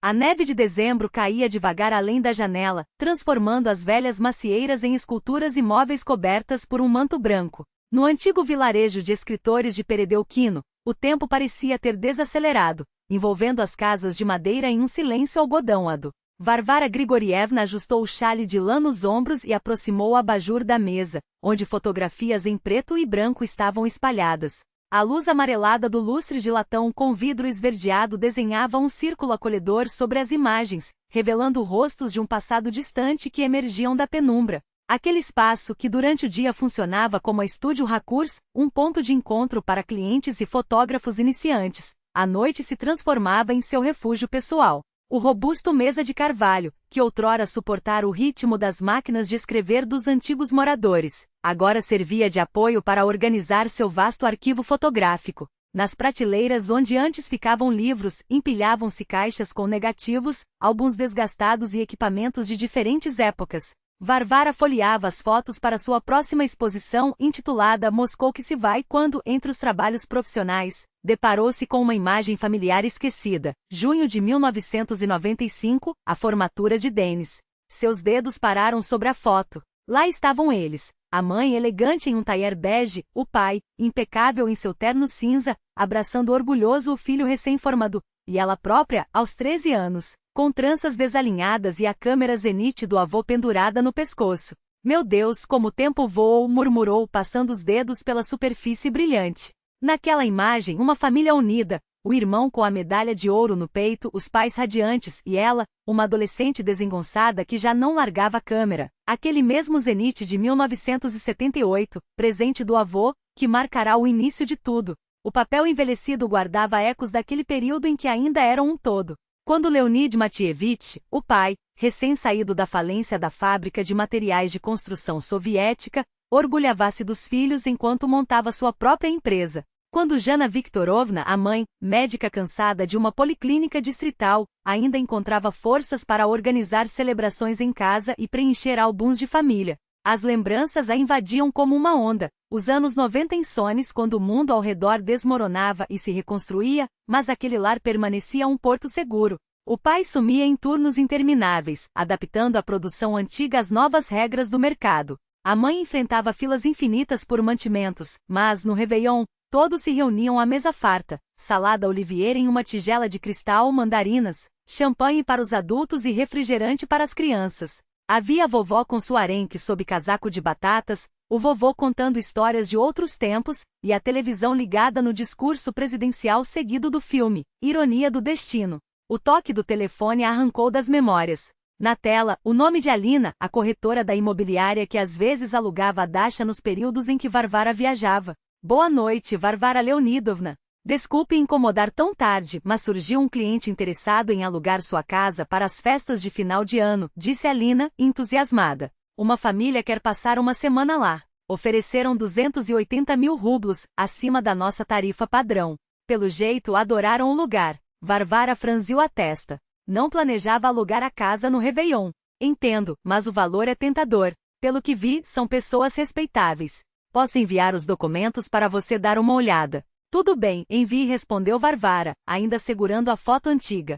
A neve de dezembro caía devagar além da janela, transformando as velhas macieiras em esculturas e móveis cobertas por um manto branco. No antigo vilarejo de escritores de Peredeuquino, o tempo parecia ter desacelerado, envolvendo as casas de madeira em um silêncio algodãoado. Varvara Grigorievna ajustou o chale de lã nos ombros e aproximou o abajur da mesa, onde fotografias em preto e branco estavam espalhadas. A luz amarelada do lustre de latão com vidro esverdeado desenhava um círculo acolhedor sobre as imagens, revelando rostos de um passado distante que emergiam da penumbra. Aquele espaço que durante o dia funcionava como a Estúdio Racurs, um ponto de encontro para clientes e fotógrafos iniciantes, à noite se transformava em seu refúgio pessoal. O robusto mesa de carvalho, que outrora suportara o ritmo das máquinas de escrever dos antigos moradores, agora servia de apoio para organizar seu vasto arquivo fotográfico. Nas prateleiras onde antes ficavam livros, empilhavam-se caixas com negativos, álbuns desgastados e equipamentos de diferentes épocas. Varvara folheava as fotos para sua próxima exposição, intitulada Moscou que se vai, quando, entre os trabalhos profissionais, deparou-se com uma imagem familiar esquecida. Junho de 1995, a formatura de Denis. Seus dedos pararam sobre a foto. Lá estavam eles. A mãe elegante em um tailleur bege, o pai, impecável em seu terno cinza, abraçando orgulhoso o filho recém-formado, e ela própria, aos 13 anos, com tranças desalinhadas e a câmera zenite do avô pendurada no pescoço. Meu Deus, como o tempo voou, murmurou, passando os dedos pela superfície brilhante. Naquela imagem, uma família unida, o irmão com a medalha de ouro no peito, os pais radiantes e ela, uma adolescente desengonçada que já não largava a câmera. Aquele mesmo zenite de 1978, presente do avô, que marcará o início de tudo. O papel envelhecido guardava ecos daquele período em que ainda eram um todo. Quando Leonid Matievich, o pai, recém-saído da falência da fábrica de materiais de construção soviética, orgulhava-se dos filhos enquanto montava sua própria empresa. Quando Jana Viktorovna, a mãe, médica cansada de uma policlínica distrital, ainda encontrava forças para organizar celebrações em casa e preencher álbuns de família. As lembranças a invadiam como uma onda, os anos 90 insones quando o mundo ao redor desmoronava e se reconstruía, mas aquele lar permanecia um porto seguro. O pai sumia em turnos intermináveis, adaptando a produção antiga às novas regras do mercado. A mãe enfrentava filas infinitas por mantimentos, mas, no Réveillon, todos se reuniam à mesa farta, salada Olivier em uma tigela de cristal, mandarinas, champanhe para os adultos e refrigerante para as crianças. Havia a vovó com sua arenque sob casaco de batatas, o vovô contando histórias de outros tempos, e a televisão ligada no discurso presidencial seguido do filme, Ironia do Destino. O toque do telefone a arrancou das memórias. Na tela, o nome de Alina, a corretora da imobiliária que às vezes alugava a Dasha nos períodos em que Varvara viajava. Boa noite, Varvara Leonidovna. Desculpe incomodar tão tarde, mas surgiu um cliente interessado em alugar sua casa para as festas de final de ano, disse Alina, entusiasmada. Uma família quer passar uma semana lá. Ofereceram 280 mil rublos, acima da nossa tarifa padrão. Pelo jeito, adoraram o lugar. Varvara franziu a testa. Não planejava alugar a casa no Réveillon. Entendo, mas o valor é tentador. Pelo que vi, são pessoas respeitáveis. Posso enviar os documentos para você dar uma olhada. Tudo bem, envie, respondeu Varvara, ainda segurando a foto antiga.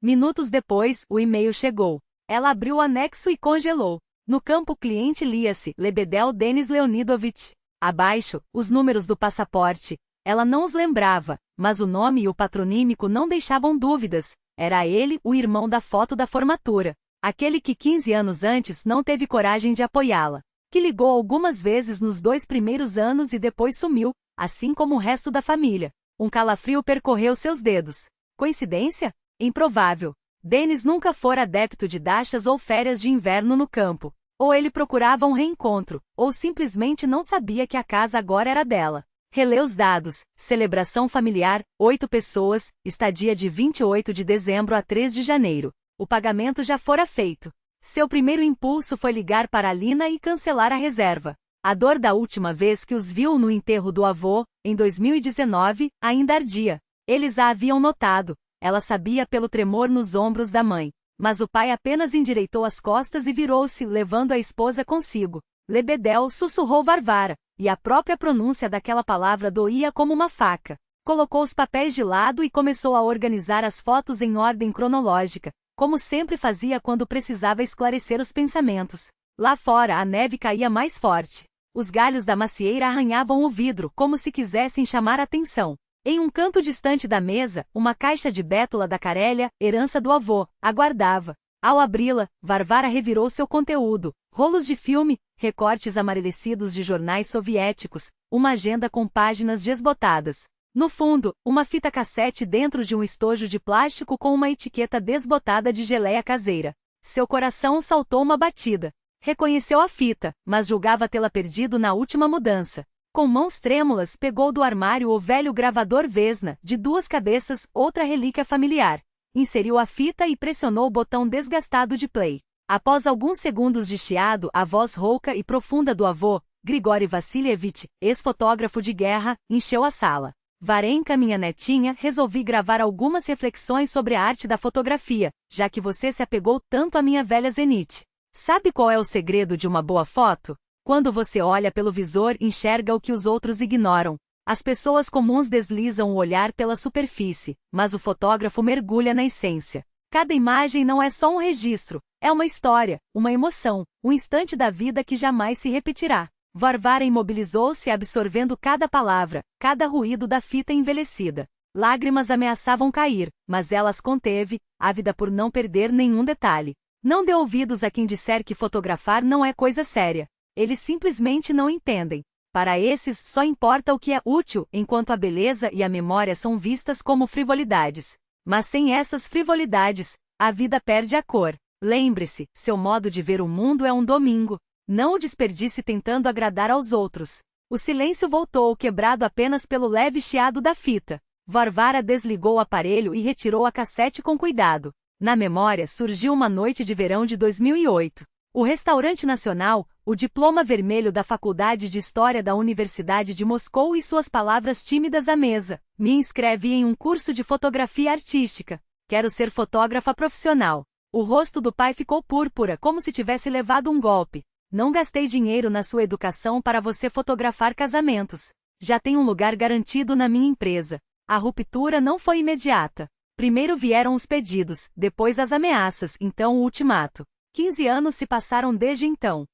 Minutos depois, o e-mail chegou. Ela abriu o anexo e congelou. No campo cliente lia-se, Lebedel Denis Leonidovich. Abaixo, os números do passaporte. Ela não os lembrava, mas o nome e o patronímico não deixavam dúvidas. Era ele, o irmão da foto da formatura. Aquele que 15 anos antes não teve coragem de apoiá-la. Que ligou algumas vezes nos 2 primeiros anos e depois sumiu, assim como o resto da família. Um calafrio percorreu seus dedos. Coincidência? Improvável. Denis nunca fora adepto de dachas ou férias de inverno no campo. Ou ele procurava um reencontro, ou simplesmente não sabia que a casa agora era dela. Relê os dados. Celebração familiar, 8 pessoas, estadia de 28 de dezembro a 3 de janeiro. O pagamento já fora feito. Seu primeiro impulso foi ligar para Alina e cancelar a reserva. A dor da última vez que os viu no enterro do avô, em 2019, ainda ardia. Eles a haviam notado. Ela sabia pelo tremor nos ombros da mãe. Mas o pai apenas endireitou as costas e virou-se, levando a esposa consigo. Lebedel, sussurrou Varvara, e a própria pronúncia daquela palavra doía como uma faca. Colocou os papéis de lado e começou a organizar as fotos em ordem cronológica, como sempre fazia quando precisava esclarecer os pensamentos. Lá fora a neve caía mais forte. Os galhos da macieira arranhavam o vidro, como se quisessem chamar atenção. Em um canto distante da mesa, uma caixa de bétula da Carélia, herança do avô, aguardava. Ao abri-la, Varvara revirou seu conteúdo: rolos de filme, recortes amarelecidos de jornais soviéticos, uma agenda com páginas desbotadas. No fundo, uma fita cassete dentro de um estojo de plástico com uma etiqueta desbotada de geleia caseira. Seu coração saltou uma batida. Reconheceu a fita, mas julgava tê-la perdido na última mudança. Com mãos trêmulas, pegou do armário o velho gravador Vesna, de 2 cabeças, outra relíquia familiar. Inseriu a fita e pressionou o botão desgastado de play. Após alguns segundos de chiado, a voz rouca e profunda do avô, Grigori Vassilievich, ex-fotógrafo de guerra, encheu a sala. Varenka, minha netinha, resolvi gravar algumas reflexões sobre a arte da fotografia, já que você se apegou tanto à minha velha Zenit. Sabe qual é o segredo de uma boa foto? Quando você olha pelo visor, enxerga o que os outros ignoram. As pessoas comuns deslizam o olhar pela superfície, mas o fotógrafo mergulha na essência. Cada imagem não é só um registro, é uma história, uma emoção, um instante da vida que jamais se repetirá. Varvara imobilizou-se absorvendo cada palavra, cada ruído da fita envelhecida. Lágrimas ameaçavam cair, mas ela as conteve, ávida por não perder nenhum detalhe. Não dê ouvidos a quem disser que fotografar não é coisa séria. Eles simplesmente não entendem. Para esses, só importa o que é útil, enquanto a beleza e a memória são vistas como frivolidades. Mas sem essas frivolidades, a vida perde a cor. Lembre-se, seu modo de ver o mundo é um domingo. Não o desperdice tentando agradar aos outros. O silêncio voltou, quebrado apenas pelo leve chiado da fita. Varvara desligou o aparelho e retirou a cassete com cuidado. Na memória surgiu uma noite de verão de 2008. O restaurante nacional, o diploma vermelho da Faculdade de História da Universidade de Moscou e suas palavras tímidas à mesa. Me inscrevi em um curso de fotografia artística. Quero ser fotógrafa profissional. O rosto do pai ficou púrpura, como se tivesse levado um golpe. Não gastei dinheiro na sua educação para você fotografar casamentos. Já tem um lugar garantido na minha empresa. A ruptura não foi imediata. Primeiro vieram os pedidos, depois as ameaças, então o ultimato. 15 anos se passaram desde então.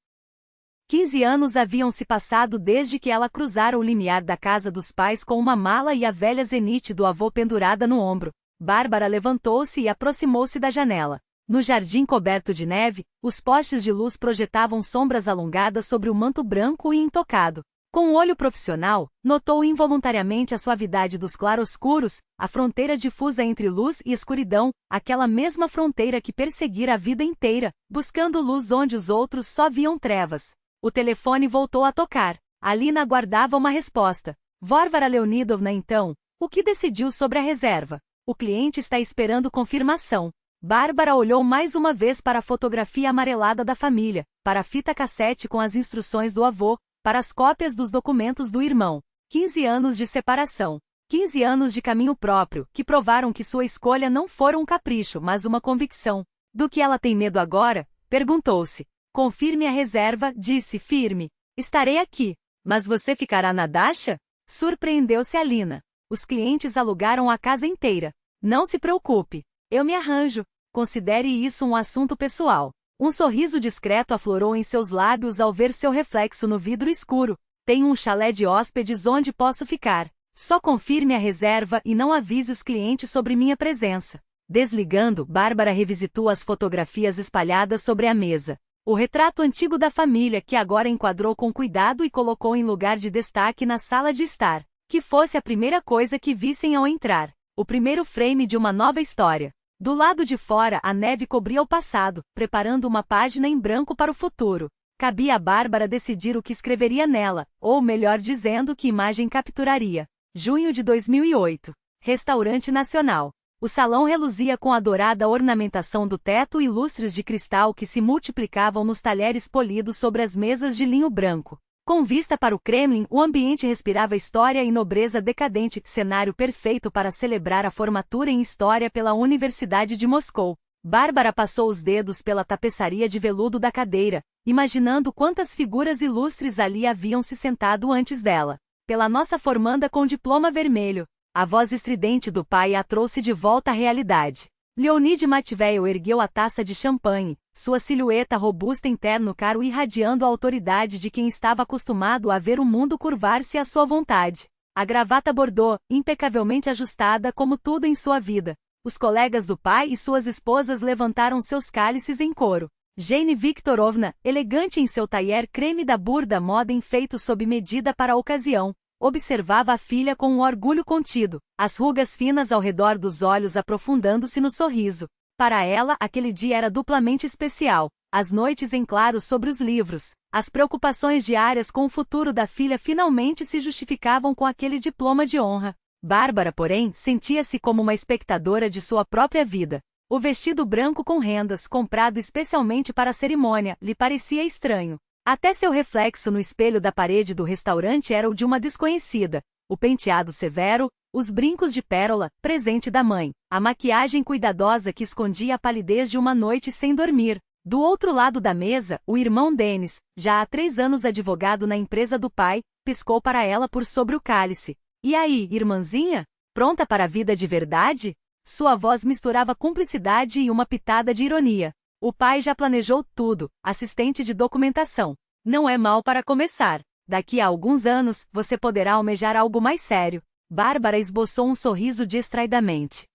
15 anos haviam se passado desde que ela cruzara o limiar da casa dos pais com uma mala e a velha Zenit do avô pendurada no ombro. Bárbara levantou-se e aproximou-se da janela. No jardim coberto de neve, os postes de luz projetavam sombras alongadas sobre o manto branco e intocado. Com o olho profissional, notou involuntariamente a suavidade dos claroscuros, a fronteira difusa entre luz e escuridão, aquela mesma fronteira que perseguira a vida inteira, buscando luz onde os outros só viam trevas. O telefone voltou a tocar. Alina aguardava uma resposta. Varvara Leonidovna então, o que decidiu sobre a reserva? O cliente está esperando confirmação. Bárbara olhou mais uma vez para a fotografia amarelada da família, para a fita cassete com as instruções do avô, para as cópias dos documentos do irmão. 15 anos de separação. 15 anos de caminho próprio, que provaram que sua escolha não fora um capricho, mas uma convicção. Do que ela tem medo agora? Perguntou-se. Confirme a reserva, disse firme. Estarei aqui. Mas você ficará na Dasha? Surpreendeu-se Alina. Os clientes alugaram a casa inteira. Não se preocupe. Eu me arranjo. Considere isso um assunto pessoal. Um sorriso discreto aflorou em seus lábios ao ver seu reflexo no vidro escuro. Tenho um chalé de hóspedes onde posso ficar. Só confirme a reserva e não avise os clientes sobre minha presença. Desligando, Bárbara revisitou as fotografias espalhadas sobre a mesa. O retrato antigo da família que agora enquadrou com cuidado e colocou em lugar de destaque na sala de estar. Que fosse a primeira coisa que vissem ao entrar. O primeiro frame de uma nova história. Do lado de fora, a neve cobria o passado, preparando uma página em branco para o futuro. Cabia a Bárbara decidir o que escreveria nela, ou melhor dizendo, que imagem capturaria. Junho de 2008. Restaurante Nacional. O salão reluzia com a dourada ornamentação do teto e lustres de cristal que se multiplicavam nos talheres polidos sobre as mesas de linho branco. Com vista para o Kremlin, o ambiente respirava história e nobreza decadente, cenário perfeito para celebrar a formatura em História pela Universidade de Moscou. Bárbara passou os dedos pela tapeçaria de veludo da cadeira, imaginando quantas figuras ilustres ali haviam se sentado antes dela. Pela nossa formanda com diploma vermelho. A voz estridente do pai a trouxe de volta à realidade. Leonid Matveiel ergueu a taça de champanhe, sua silhueta robusta em terno caro irradiando a autoridade de quem estava acostumado a ver o mundo curvar-se à sua vontade. A gravata bordô, impecavelmente ajustada como tudo em sua vida. Os colegas do pai e suas esposas levantaram seus cálices em coro. Jane Viktorovna, elegante em seu tailleur creme da burda moda enfeito sob medida para a ocasião, observava a filha com um orgulho contido, as rugas finas ao redor dos olhos aprofundando-se no sorriso. Para ela, aquele dia era duplamente especial. As noites em claro sobre os livros, as preocupações diárias com o futuro da filha finalmente se justificavam com aquele diploma de honra. Bárbara, porém, sentia-se como uma espectadora de sua própria vida. O vestido branco com rendas, comprado especialmente para a cerimônia, lhe parecia estranho. Até seu reflexo no espelho da parede do restaurante era o de uma desconhecida. O penteado severo, os brincos de pérola, presente da mãe, a maquiagem cuidadosa que escondia a palidez de uma noite sem dormir. Do outro lado da mesa, o irmão Denis, já há 3 anos advogado na empresa do pai, piscou para ela por sobre o cálice. E aí, irmãzinha? Pronta para a vida de verdade? Sua voz misturava cumplicidade e uma pitada de ironia. O pai já planejou tudo, assistente de documentação. Não é mal para começar. Daqui a alguns anos, você poderá almejar algo mais sério. Bárbara esboçou um sorriso distraidamente.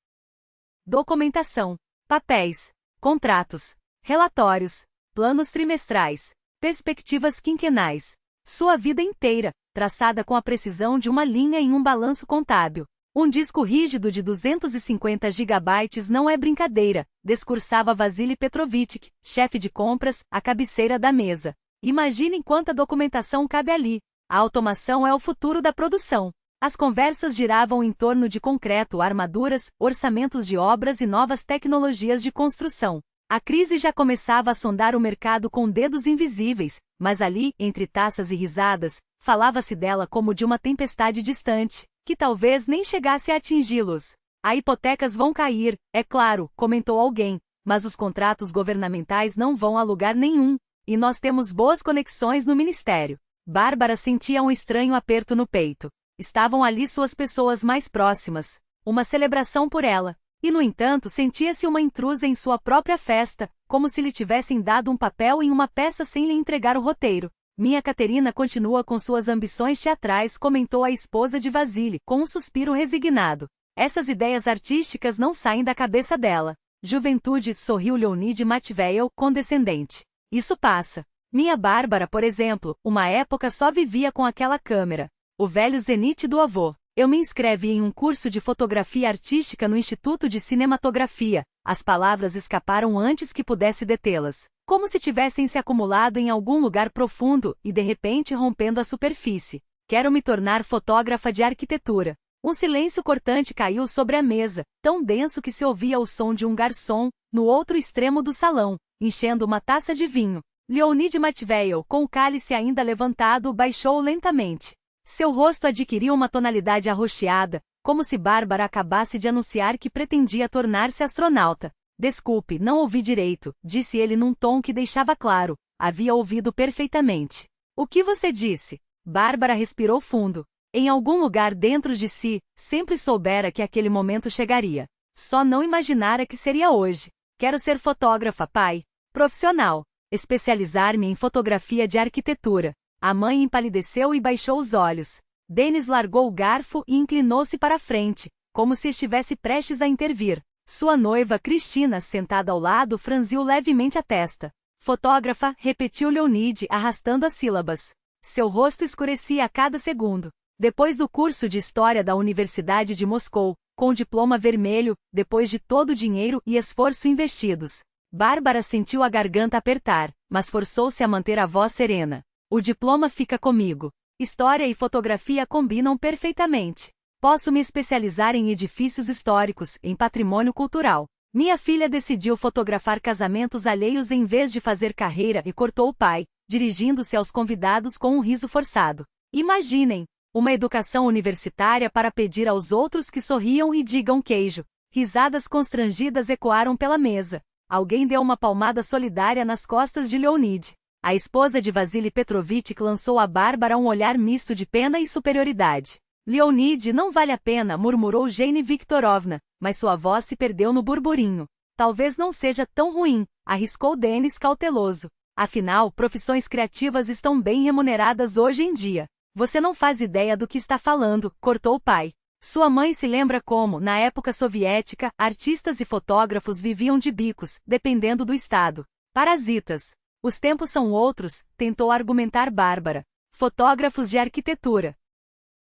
Documentação. Papéis. Contratos. Relatórios. Planos trimestrais. Perspectivas quinquenais. Sua vida inteira, traçada com a precisão de uma linha em um balanço contábil. Um disco rígido de 250 gigabytes não é brincadeira, discursava Vassili Petrovich, chefe de compras, à cabeceira da mesa. Imaginem quanta documentação cabe ali. A automação é o futuro da produção. As conversas giravam em torno de concreto, armaduras, orçamentos de obras e novas tecnologias de construção. A crise já começava a sondar o mercado com dedos invisíveis, mas ali, entre taças e risadas, falava-se dela como de uma tempestade distante, que talvez nem chegasse a atingi-los. As hipotecas vão cair, é claro, comentou alguém, mas os contratos governamentais não vão a lugar nenhum, e nós temos boas conexões no ministério. Bárbara sentia um estranho aperto no peito. Estavam ali suas pessoas mais próximas, uma celebração por ela. E, no entanto, sentia-se uma intrusa em sua própria festa, como se lhe tivessem dado um papel em uma peça sem lhe entregar o roteiro. Minha Caterina continua com suas ambições teatrais, comentou a esposa de Vassili, com um suspiro resignado. Essas ideias artísticas não saem da cabeça dela. Juventude, sorriu Leonid Matveiel, condescendente. Isso passa. Minha Bárbara, por exemplo, uma época só vivia com aquela câmera. O velho zenite do avô. Eu me inscrevi em um curso de fotografia artística no Instituto de Cinematografia. As palavras escaparam antes que pudesse detê-las, como se tivessem se acumulado em algum lugar profundo e de repente rompendo a superfície. Quero me tornar fotógrafa de arquitetura. Um silêncio cortante caiu sobre a mesa, tão denso que se ouvia o som de um garçom, no outro extremo do salão, enchendo uma taça de vinho. Leonid Matveiel, com o cálice ainda levantado, baixou-o lentamente. Seu rosto adquiriu uma tonalidade arroxeada, como se Bárbara acabasse de anunciar que pretendia tornar-se astronauta. Desculpe, não ouvi direito, disse ele num tom que deixava claro. Havia ouvido perfeitamente. O que você disse? Bárbara respirou fundo. Em algum lugar dentro de si, sempre soubera que aquele momento chegaria. Só não imaginara que seria hoje. Quero ser fotógrafa, pai. Profissional. Especializar-me em fotografia de arquitetura. A mãe empalideceu e baixou os olhos. Denis largou o garfo e inclinou-se para a frente, como se estivesse prestes a intervir. Sua noiva, Cristina, sentada ao lado, franziu levemente a testa. Fotógrafa, repetiu Leonid, arrastando as sílabas. Seu rosto escurecia a cada segundo. Depois do curso de História da Universidade de Moscou, com o diploma vermelho, depois de todo o dinheiro e esforço investidos, Bárbara sentiu a garganta apertar, mas forçou-se a manter a voz serena. O diploma fica comigo. História e fotografia combinam perfeitamente. Posso me especializar em edifícios históricos, em patrimônio cultural. Minha filha decidiu fotografar casamentos alheios em vez de fazer carreira e cortou o pai, dirigindo-se aos convidados com um riso forçado. Imaginem, uma educação universitária para pedir aos outros que sorriam e digam queijo. Risadas constrangidas ecoaram pela mesa. Alguém deu uma palmada solidária nas costas de Leonid. A esposa de Vassili Petrovich lançou a Bárbara um olhar misto de pena e superioridade. Leonide, não vale a pena, murmurou Jane Viktorovna, mas sua voz se perdeu no burburinho. Talvez não seja tão ruim, arriscou Denis cauteloso. Afinal, profissões criativas estão bem remuneradas hoje em dia. Você não faz ideia do que está falando, cortou o pai. Sua mãe se lembra como, na época soviética, artistas e fotógrafos viviam de bicos, dependendo do estado. Parasitas. Os tempos são outros, tentou argumentar Bárbara. Fotógrafos de arquitetura.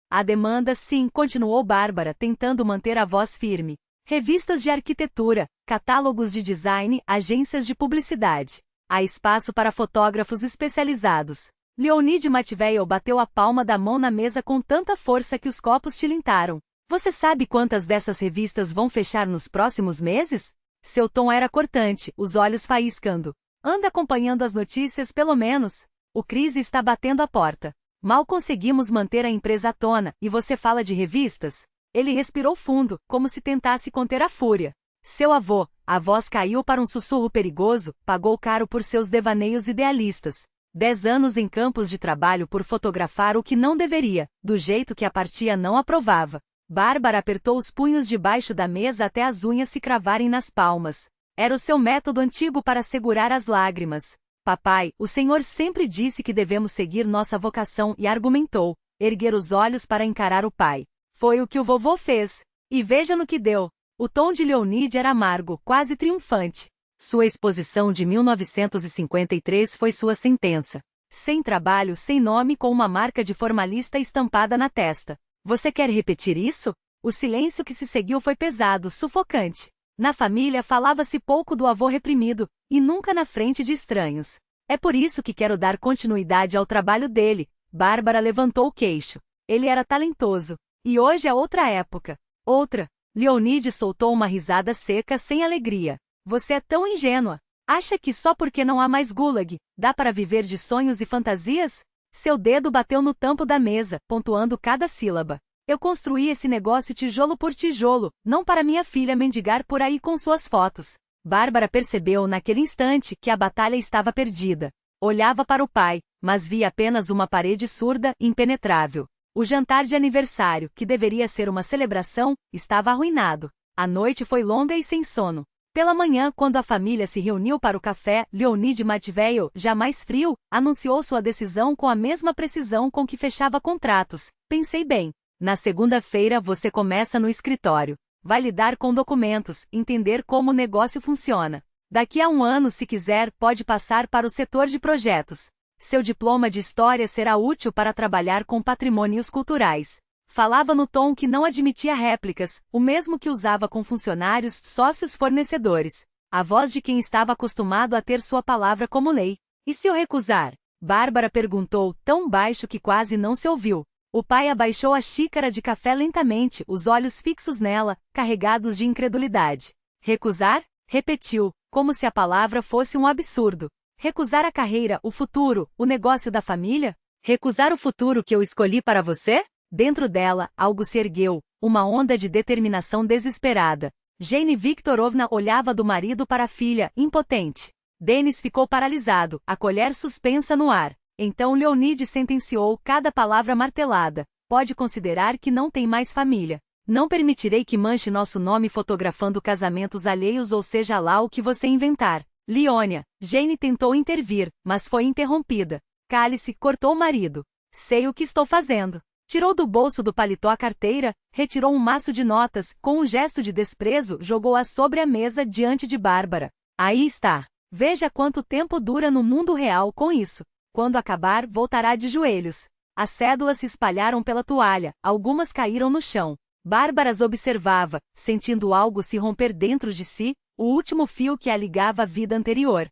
A demanda, sim, continuou Bárbara, tentando manter a voz firme. Revistas de arquitetura, catálogos de design, agências de publicidade. Há espaço para fotógrafos especializados. Leonide Matveyev bateu a palma da mão na mesa com tanta força que os copos tilintaram. Você sabe quantas dessas revistas vão fechar nos próximos meses? Seu tom era cortante, os olhos faiscando. Anda acompanhando as notícias pelo menos. O crise está batendo a porta. Mal conseguimos manter a empresa à tona, e você fala de revistas? Ele respirou fundo, como se tentasse conter a fúria. Seu avô, a voz caiu para um sussurro perigoso, pagou caro por seus devaneios idealistas. 10 anos em campos de trabalho por fotografar o que não deveria, do jeito que a partia não aprovava. Bárbara apertou os punhos debaixo da mesa até as unhas se cravarem nas palmas. Era o seu método antigo para segurar as lágrimas. Papai, o senhor sempre disse que devemos seguir nossa vocação e argumentou, erguer os olhos para encarar o pai. Foi o que o vovô fez. E veja no que deu. O tom de Leonide era amargo, quase triunfante. Sua exposição de 1953 foi sua sentença. Sem trabalho, sem nome, com uma marca de formalista estampada na testa. Você quer repetir isso? O silêncio que se seguiu foi pesado, sufocante. Na família falava-se pouco do avô reprimido, e nunca na frente de estranhos. É por isso que quero dar continuidade ao trabalho dele. Bárbara levantou o queixo. Ele era talentoso. E hoje é outra época. Outra. Leonide soltou uma risada seca sem alegria. Você é tão ingênua. Acha que só porque não há mais Gulag, dá para viver de sonhos e fantasias? Seu dedo bateu no tampo da mesa, pontuando cada sílaba. Eu construí esse negócio tijolo por tijolo, não para minha filha mendigar por aí com suas fotos. Bárbara percebeu naquele instante que a batalha estava perdida. Olhava para o pai, mas via apenas uma parede surda, impenetrável. O jantar de aniversário, que deveria ser uma celebração, estava arruinado. A noite foi longa e sem sono. Pela manhã, quando a família se reuniu para o café, Leonide Matveyev, já mais frio, anunciou sua decisão com a mesma precisão com que fechava contratos. Pensei bem. Na segunda-feira você começa no escritório. Vai lidar com documentos, entender como o negócio funciona. Daqui a 1 ano, se quiser, pode passar para o setor de projetos. Seu diploma de história será útil para trabalhar com patrimônios culturais. Falava no tom que não admitia réplicas, o mesmo que usava com funcionários, sócios, fornecedores. A voz de quem estava acostumado a ter sua palavra como lei. E se eu recusar? Bárbara perguntou, tão baixo que quase não se ouviu. O pai abaixou a xícara de café lentamente, os olhos fixos nela, carregados de incredulidade. Recusar? Repetiu, como se a palavra fosse um absurdo. Recusar a carreira, o futuro, o negócio da família? Recusar o futuro que eu escolhi para você? Dentro dela, algo se ergueu, uma onda de determinação desesperada. Jane Viktorovna olhava do marido para a filha, impotente. Denis ficou paralisado, a colher suspensa no ar. Então Leonide sentenciou, cada palavra martelada. Pode considerar que não tem mais família. Não permitirei que manche nosso nome fotografando casamentos alheios ou seja lá o que você inventar. Leônia. Jane tentou intervir, mas foi interrompida. Cale-se, cortou o marido. Sei o que estou fazendo. Tirou do bolso do paletó a carteira, retirou um maço de notas, com um gesto de desprezo, jogou-a sobre a mesa diante de Bárbara. Aí está. Veja quanto tempo dura no mundo real com isso. Quando acabar, voltará de joelhos. As cédulas se espalharam pela toalha, algumas caíram no chão. Bárbara as observava, sentindo algo se romper dentro de si, o último fio que a ligava à vida anterior.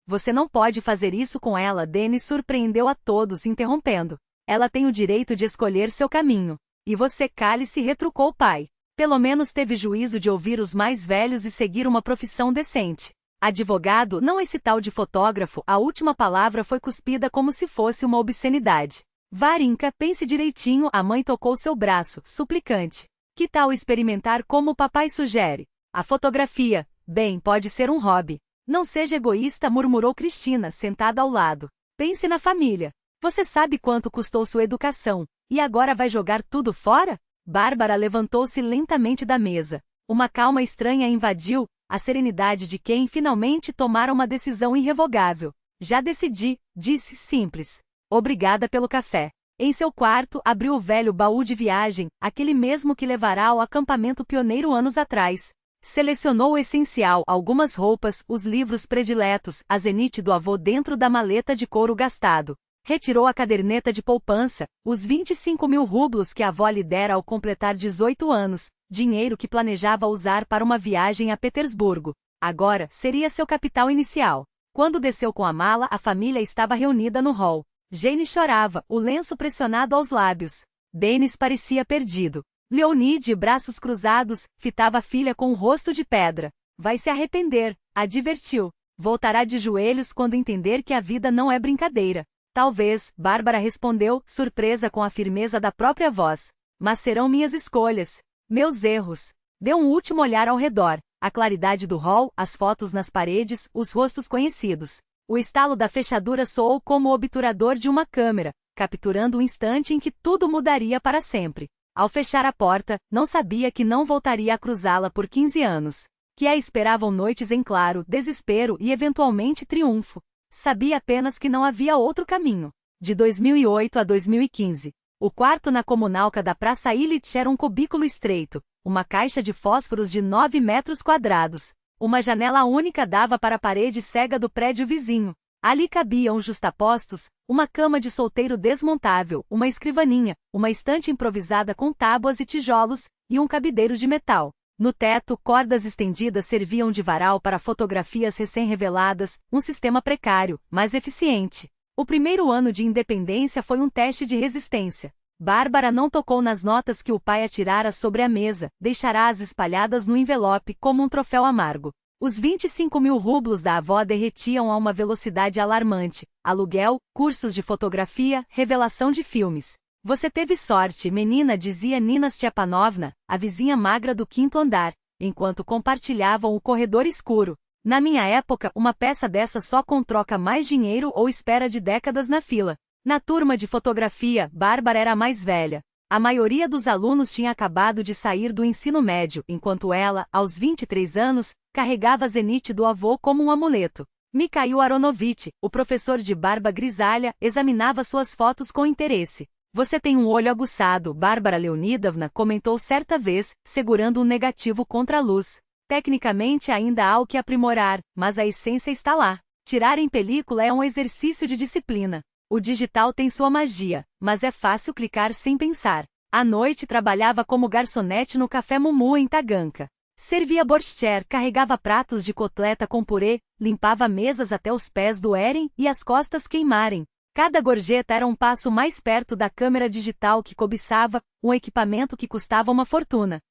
Você não pode fazer isso com ela, Denis surpreendeu a todos, interrompendo. Ela tem o direito de escolher seu caminho. E você, cale-se, retrucou o pai. Pelo menos teve juízo de ouvir os mais velhos e seguir uma profissão decente. Advogado, não esse tal de fotógrafo, a última palavra foi cuspida como se fosse uma obscenidade. Varinka, pense direitinho, a mãe tocou seu braço, suplicante. Que tal experimentar como o papai sugere? A fotografia, bem, pode ser um hobby. Não seja egoísta, murmurou Cristina, sentada ao lado. Pense na família. Você sabe quanto custou sua educação. E agora vai jogar tudo fora? Bárbara levantou-se lentamente da mesa. Uma calma estranha a invadiu, a serenidade de quem finalmente tomara uma decisão irrevogável. Já decidi, disse simples. Obrigada pelo café. Em seu quarto, abriu o velho baú de viagem, aquele mesmo que levará ao acampamento pioneiro anos atrás. Selecionou o essencial, algumas roupas, os livros prediletos, a zenite do avô dentro da maleta de couro gastado. Retirou a caderneta de poupança, os 25 mil rublos que a avó lhe dera ao completar 18 anos, dinheiro que planejava usar para uma viagem a Petersburgo. Agora, seria seu capital inicial. Quando desceu com a mala, a família estava reunida no hall. Jane chorava, o lenço pressionado aos lábios. Dennis parecia perdido. Leonie, de braços cruzados, fitava a filha com o rosto de pedra. Vai se arrepender, advertiu. Voltará de joelhos quando entender que a vida não é brincadeira. Talvez, Bárbara respondeu, surpresa com a firmeza da própria voz. Mas serão minhas escolhas. Meus erros. Deu um último olhar ao redor. A claridade do hall, as fotos nas paredes, os rostos conhecidos. O estalo da fechadura soou como o obturador de uma câmera, capturando o instante em que tudo mudaria para sempre. Ao fechar a porta, não sabia que não voltaria a cruzá-la por 15 anos. Que a esperavam noites em claro, desespero e eventualmente triunfo. Sabia apenas que não havia outro caminho. De 2008 a 2015. O quarto na comunalca da Praça Illich era um cubículo estreito, uma caixa de fósforos de 9 metros quadrados. Uma janela única dava para a parede cega do prédio vizinho. Ali cabiam justapostos, uma cama de solteiro desmontável, uma escrivaninha, uma estante improvisada com tábuas e tijolos, e um cabideiro de metal. No teto, cordas estendidas serviam de varal para fotografias recém-reveladas, um sistema precário, mas eficiente. O primeiro ano de independência foi um teste de resistência. Bárbara não tocou nas notas que o pai atirara sobre a mesa, deixará-as espalhadas no envelope como um troféu amargo. Os 25 mil rublos da avó derretiam a uma velocidade alarmante. Aluguel, cursos de fotografia, revelação de filmes. Você teve sorte, menina, dizia Nina Stepanovna, a vizinha magra do quinto andar, enquanto compartilhavam o corredor escuro. Na minha época, uma peça dessa só com troca mais dinheiro ou espera de décadas na fila. Na turma de fotografia, Bárbara era a mais velha. A maioria dos alunos tinha acabado de sair do ensino médio, enquanto ela, aos 23 anos, carregava a zenite do avô como um amuleto. Mikhail Aronovitch, o professor de barba grisalha, examinava suas fotos com interesse. Você tem um olho aguçado, Bárbara Leonidovna comentou certa vez, segurando um negativo contra a luz. Tecnicamente ainda há o que aprimorar, mas a essência está lá. Tirar em película é um exercício de disciplina. O digital tem sua magia, mas é fácil clicar sem pensar. À noite trabalhava como garçonete no Café Mumu em Taganka. Servia borscht, carregava pratos de cotleta com purê, limpava mesas até os pés doerem e as costas queimarem. Cada gorjeta era um passo mais perto da câmera digital que cobiçava, um equipamento que custava uma fortuna.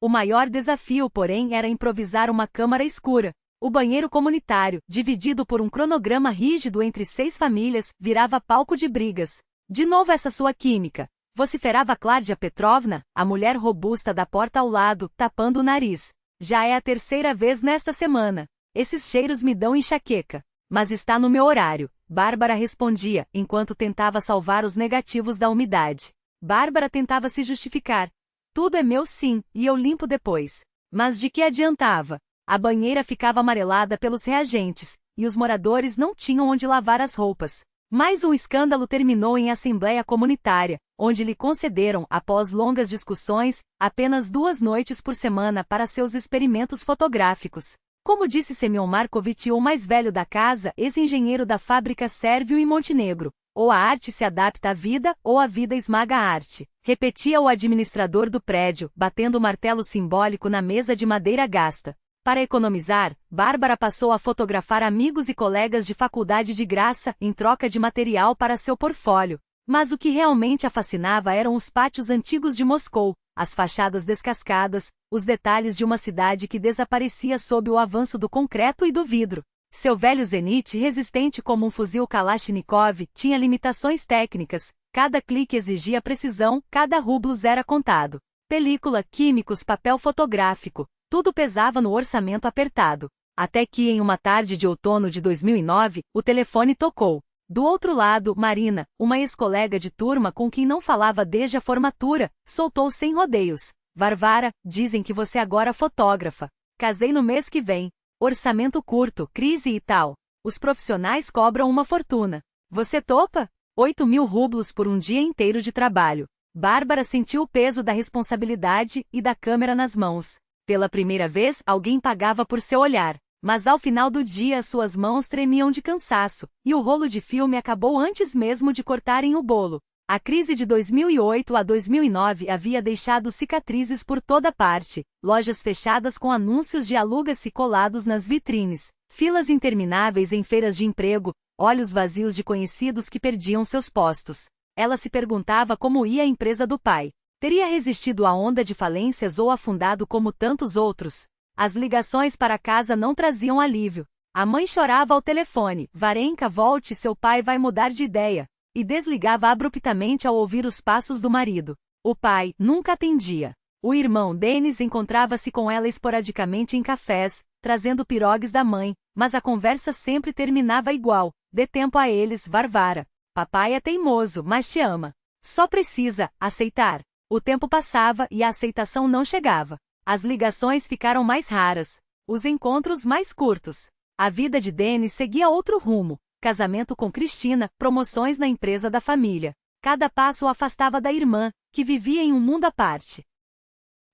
O maior desafio, porém, era improvisar uma câmara escura. O banheiro comunitário, dividido por um cronograma rígido entre 6 famílias, virava palco de brigas. De novo essa sua química. Vociferava Kládia Petrovna, a mulher robusta da porta ao lado, tapando o nariz. Já é a terceira vez nesta semana. Esses cheiros me dão enxaqueca. Mas está no meu horário, Bárbara respondia, enquanto tentava salvar os negativos da umidade. Bárbara tentava se justificar. Tudo é meu sim, e eu limpo depois. Mas de que adiantava? A banheira ficava amarelada pelos reagentes, e os moradores não tinham onde lavar as roupas. Mais um escândalo terminou em assembleia comunitária, onde lhe concederam, após longas discussões, apenas 2 noites por semana para seus experimentos fotográficos. Como disse Semyon Markovitch, o mais velho da casa, ex-engenheiro da fábrica Sérvio em Montenegro, ou a arte se adapta à vida, ou a vida esmaga a arte. Repetia o administrador do prédio, batendo o martelo simbólico na mesa de madeira gasta. Para economizar, Bárbara passou a fotografar amigos e colegas de faculdade de graça, em troca de material para seu portfólio. Mas o que realmente a fascinava eram os pátios antigos de Moscou, as fachadas descascadas, os detalhes de uma cidade que desaparecia sob o avanço do concreto e do vidro. Seu velho Zenit, resistente como um fuzil Kalashnikov, tinha limitações técnicas, cada clique exigia precisão, cada rublo era contado. Película, químicos, papel fotográfico. Tudo pesava no orçamento apertado. Até que, em uma tarde de outono de 2009, o telefone tocou. Do outro lado, Marina, uma ex-colega de turma com quem não falava desde a formatura, soltou sem rodeios. Varvara, dizem que você agora fotógrafa. Casei no mês que vem. Orçamento curto, crise e tal. Os profissionais cobram uma fortuna. Você topa? 8.000 rublos por um dia inteiro de trabalho. Bárbara sentiu o peso da responsabilidade e da câmera nas mãos. Pela primeira vez, alguém pagava por seu olhar. Mas ao final do dia suas mãos tremiam de cansaço, e o rolo de filme acabou antes mesmo de cortarem o bolo. A crise de 2008 a 2009 havia deixado cicatrizes por toda parte, lojas fechadas com anúncios de aluga-se colados nas vitrines, filas intermináveis em feiras de emprego, olhos vazios de conhecidos que perdiam seus postos. Ela se perguntava como ia a empresa do pai. Teria resistido à onda de falências ou afundado como tantos outros? As ligações para casa não traziam alívio. A mãe chorava ao telefone: Varenka, volte, seu pai vai mudar de ideia. E desligava abruptamente ao ouvir os passos do marido. O pai nunca atendia. O irmão Denis encontrava-se com ela esporadicamente em cafés, trazendo pirogues da mãe, mas a conversa sempre terminava igual: dê tempo a eles, Varvara. Papai é teimoso, mas te ama. Só precisa aceitar. O tempo passava e a aceitação não chegava. As ligações ficaram mais raras, os encontros mais curtos. A vida de Denis seguia outro rumo: casamento com Cristina, promoções na empresa da família. Cada passo o afastava da irmã, que vivia em um mundo à parte.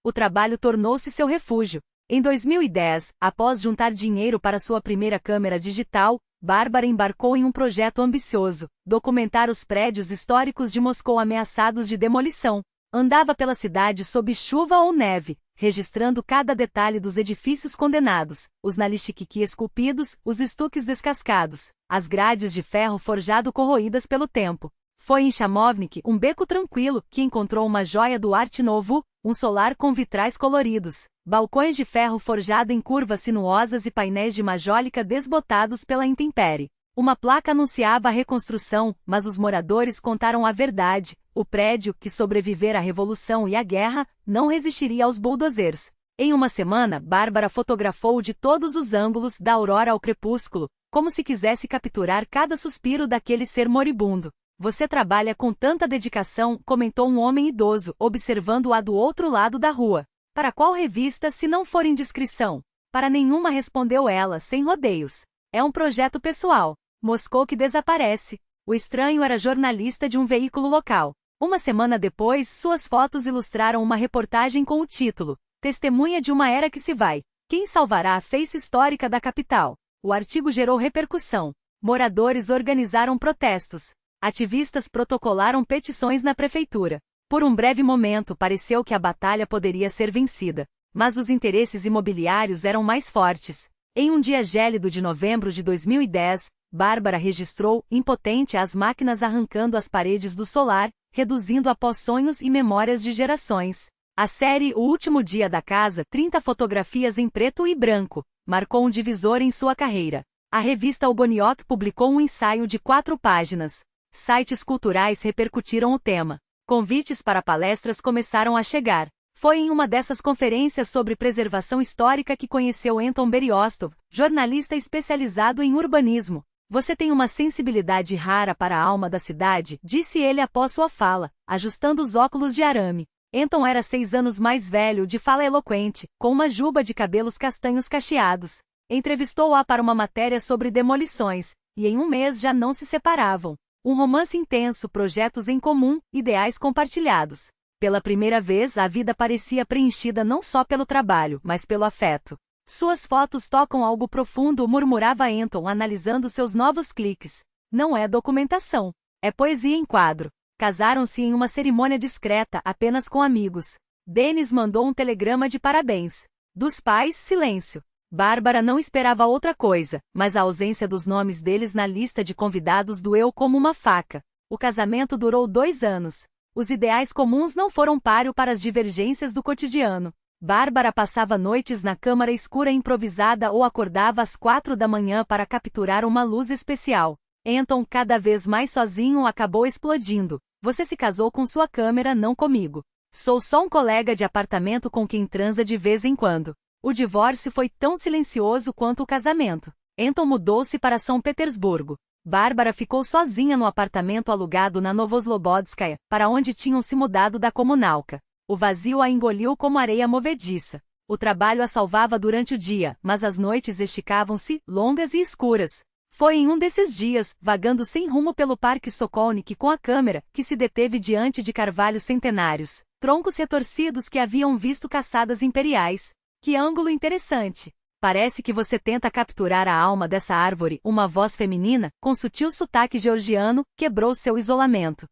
O trabalho tornou-se seu refúgio. Em 2010, após juntar dinheiro para sua primeira câmera digital, Bárbara embarcou em um projeto ambicioso: documentar os prédios históricos de Moscou ameaçados de demolição. Andava pela cidade sob chuva ou neve, registrando cada detalhe dos edifícios condenados, os nalixiquiqui esculpidos, os estuques descascados, as grades de ferro forjado corroídas pelo tempo. Foi em Chamovnik, um beco tranquilo, que encontrou uma joia do Arte Novo, um solar com vitrais coloridos, balcões de ferro forjado em curvas sinuosas e painéis de majólica desbotados pela intempérie. Uma placa anunciava a reconstrução, mas os moradores contaram a verdade: o prédio, que sobrevivera à Revolução e à Guerra, não resistiria aos bulldozers. Em uma semana, Bárbara fotografou de todos os ângulos, da aurora ao crepúsculo, como se quisesse capturar cada suspiro daquele ser moribundo. Você trabalha com tanta dedicação, comentou um homem idoso, observando-a do outro lado da rua. Para qual revista se não for indiscrição? Para nenhuma, respondeu ela, sem rodeios. É um projeto pessoal. Moscou que desaparece. O estranho era jornalista de um veículo local. Uma semana depois, suas fotos ilustraram uma reportagem com o título: Testemunha de uma era que se vai. Quem salvará a face histórica da capital? O artigo gerou repercussão. Moradores organizaram protestos. Ativistas protocolaram petições na prefeitura. Por um breve momento pareceu que a batalha poderia ser vencida. Mas os interesses imobiliários eram mais fortes. Em um dia gélido de novembro de 2010, Bárbara registrou, impotente, as máquinas arrancando as paredes do solar, reduzindo após sonhos e memórias de gerações. A série O Último Dia da Casa, 30 fotografias em preto e branco, marcou um divisor em sua carreira. A revista Oboniok publicou um ensaio de 4 páginas. Sites culturais repercutiram o tema. Convites para palestras começaram a chegar. Foi em uma dessas conferências sobre preservação histórica que conheceu Anton Beriostov, jornalista especializado em urbanismo. Você tem uma sensibilidade rara para a alma da cidade, disse ele após sua fala, ajustando os óculos de arame. Anton era 6 anos mais velho, de fala eloquente, com uma juba de cabelos castanhos cacheados. Entrevistou-a para uma matéria sobre demolições, e em um mês já não se separavam. Um romance intenso, projetos em comum, ideais compartilhados. Pela primeira vez, a vida parecia preenchida não só pelo trabalho, mas pelo afeto. Suas fotos tocam algo profundo, murmurava Anton, analisando seus novos cliques. Não é documentação. É poesia em quadro. Casaram-se em uma cerimônia discreta, apenas com amigos. Denis mandou um telegrama de parabéns. Dos pais, silêncio. Bárbara não esperava outra coisa, mas a ausência dos nomes deles na lista de convidados doeu como uma faca. O casamento durou 2 anos. Os ideais comuns não foram páreo para as divergências do cotidiano. Bárbara passava noites na câmara escura improvisada ou acordava às 4 da manhã para capturar uma luz especial. Anton, cada vez mais sozinho, acabou explodindo. Você se casou com sua câmera, não comigo. Sou só um colega de apartamento com quem transa de vez em quando. O divórcio foi tão silencioso quanto o casamento. Anton mudou-se para São Petersburgo. Bárbara ficou sozinha no apartamento alugado na Novoslobodskaya, para onde tinham se mudado da comunalca. O vazio a engoliu como areia movediça. O trabalho a salvava durante o dia, mas as noites esticavam-se, longas e escuras. Foi em um desses dias, vagando sem rumo pelo Parque Sokolnik com a câmera, que se deteve diante de carvalhos centenários, troncos retorcidos que haviam visto caçadas imperiais. Que ângulo interessante! Parece que você tenta capturar a alma dessa árvore. Uma voz feminina, com sutil sotaque georgiano, quebrou seu isolamento.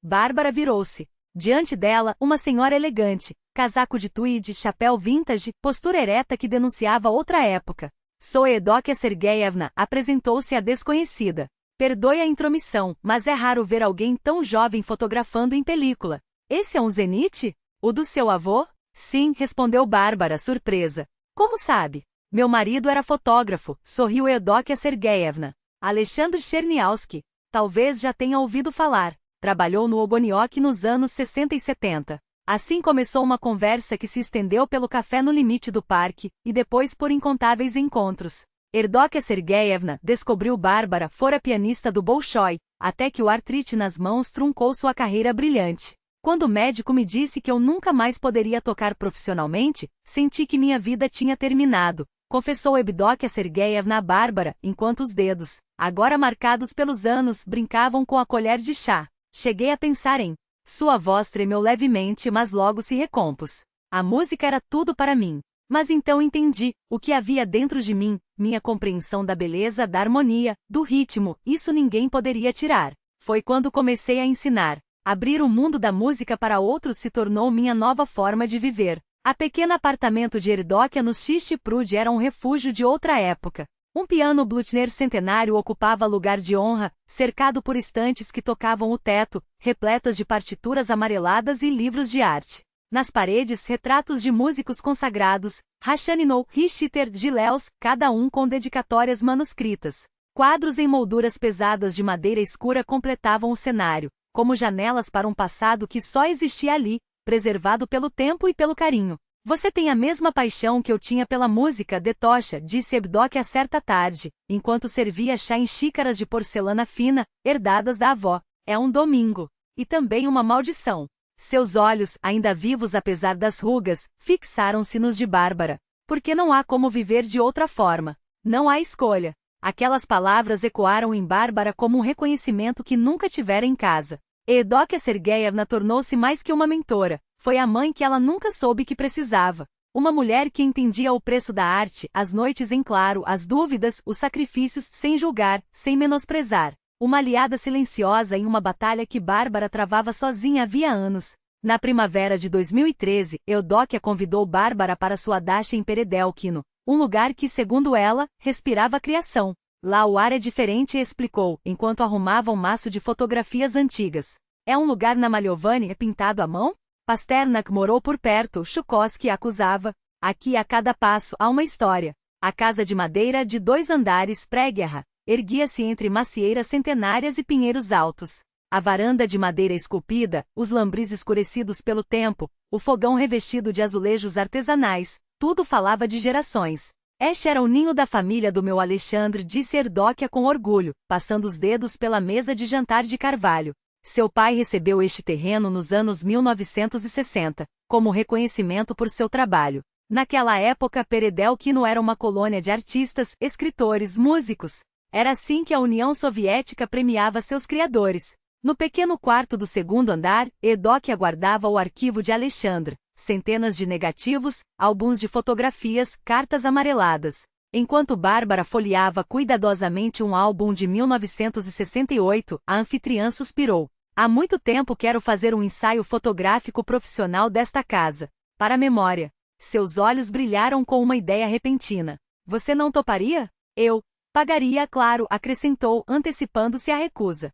Bárbara virou-se. Diante dela, uma senhora elegante, casaco de tweed, chapéu vintage, postura ereta que denunciava outra época. Sou Eudokia Sergeyevna, apresentou-se a desconhecida. Perdoe a intromissão, mas é raro ver alguém tão jovem fotografando em película. Esse é um zenite? O do seu avô? Sim, respondeu Bárbara, surpresa. Como sabe? Meu marido era fotógrafo, sorriu Eudokia Sergeyevna. Alexandre Cherniavsky. Talvez já tenha ouvido falar. Trabalhou no Oboniok nos anos 60 e 70. Assim começou uma conversa que se estendeu pelo café no limite do parque, e depois por incontáveis encontros. Eudokia Sergeyevna descobriu Bárbara fora pianista do Bolshoi, até que o artrite nas mãos truncou sua carreira brilhante. Quando o médico me disse que eu nunca mais poderia tocar profissionalmente, senti que minha vida tinha terminado, confessou Eudokia Sergeyevna a Bárbara, enquanto os dedos, agora marcados pelos anos, brincavam com a colher de chá. Cheguei a pensar em... Sua voz tremeu levemente, mas logo se recompôs. A música era tudo para mim. Mas então entendi, o que havia dentro de mim, minha compreensão da beleza, da harmonia, do ritmo, isso ninguém poderia tirar. Foi quando comecei a ensinar. Abrir o mundo da música para outros se tornou minha nova forma de viver. A pequeno apartamento de Eudokia no Xiste Prud era um refúgio de outra época. Um piano Blüthner centenário ocupava lugar de honra, cercado por estantes que tocavam o teto, repletas de partituras amareladas e livros de arte. Nas paredes, retratos de músicos consagrados, Rachmaninoff, Richter, Gileus, cada um com dedicatórias manuscritas. Quadros em molduras pesadas de madeira escura completavam o cenário, como janelas para um passado que só existia ali, preservado pelo tempo e pelo carinho. Você tem a mesma paixão que eu tinha pela música, Detocha, disse Eudokia certa tarde, enquanto servia chá em xícaras de porcelana fina, herdadas da avó. É um domingo. E também uma maldição. Seus olhos, ainda vivos apesar das rugas, fixaram-se nos de Bárbara. Porque não há como viver de outra forma. Não há escolha. Aquelas palavras ecoaram em Bárbara como um reconhecimento que nunca tivera em casa. Eudokia Sergeyevna tornou-se mais que uma mentora, foi a mãe que ela nunca soube que precisava. Uma mulher que entendia o preço da arte, as noites em claro, as dúvidas, os sacrifícios, sem julgar, sem menosprezar. Uma aliada silenciosa em uma batalha que Bárbara travava sozinha havia anos. Na primavera de 2013, Eudokia convidou Bárbara para sua dacha em Peredelkino, um lugar que, segundo ela, respirava a criação. Lá o ar é diferente, explicou, enquanto arrumava um maço de fotografias antigas. É um lugar na Malhovane pintado à mão? Pasternak morou por perto, Chukovsky acusava. Aqui a cada passo há uma história. A casa de madeira de 2 andares pré-guerra erguia-se entre macieiras centenárias e pinheiros altos. A varanda de madeira esculpida, os lambris escurecidos pelo tempo, o fogão revestido de azulejos artesanais, tudo falava de gerações. Este era o ninho da família do meu Alexandre, disse Eudokia com orgulho, passando os dedos pela mesa de jantar de carvalho. Seu pai recebeu este terreno nos anos 1960, como reconhecimento por seu trabalho. Naquela época, Peredelkino era uma colônia de artistas, escritores, músicos. Era assim que a União Soviética premiava seus criadores. No pequeno quarto do 2º andar, Eudokia guardava o arquivo de Alexandre. Centenas de negativos, álbuns de fotografias, cartas amareladas. Enquanto Bárbara folheava cuidadosamente um álbum de 1968, a anfitriã suspirou. Há muito tempo quero fazer um ensaio fotográfico profissional desta casa. Para a memória. Seus olhos brilharam com uma ideia repentina. Você não toparia? Eu pagaria, claro, acrescentou, antecipando-se à recusa.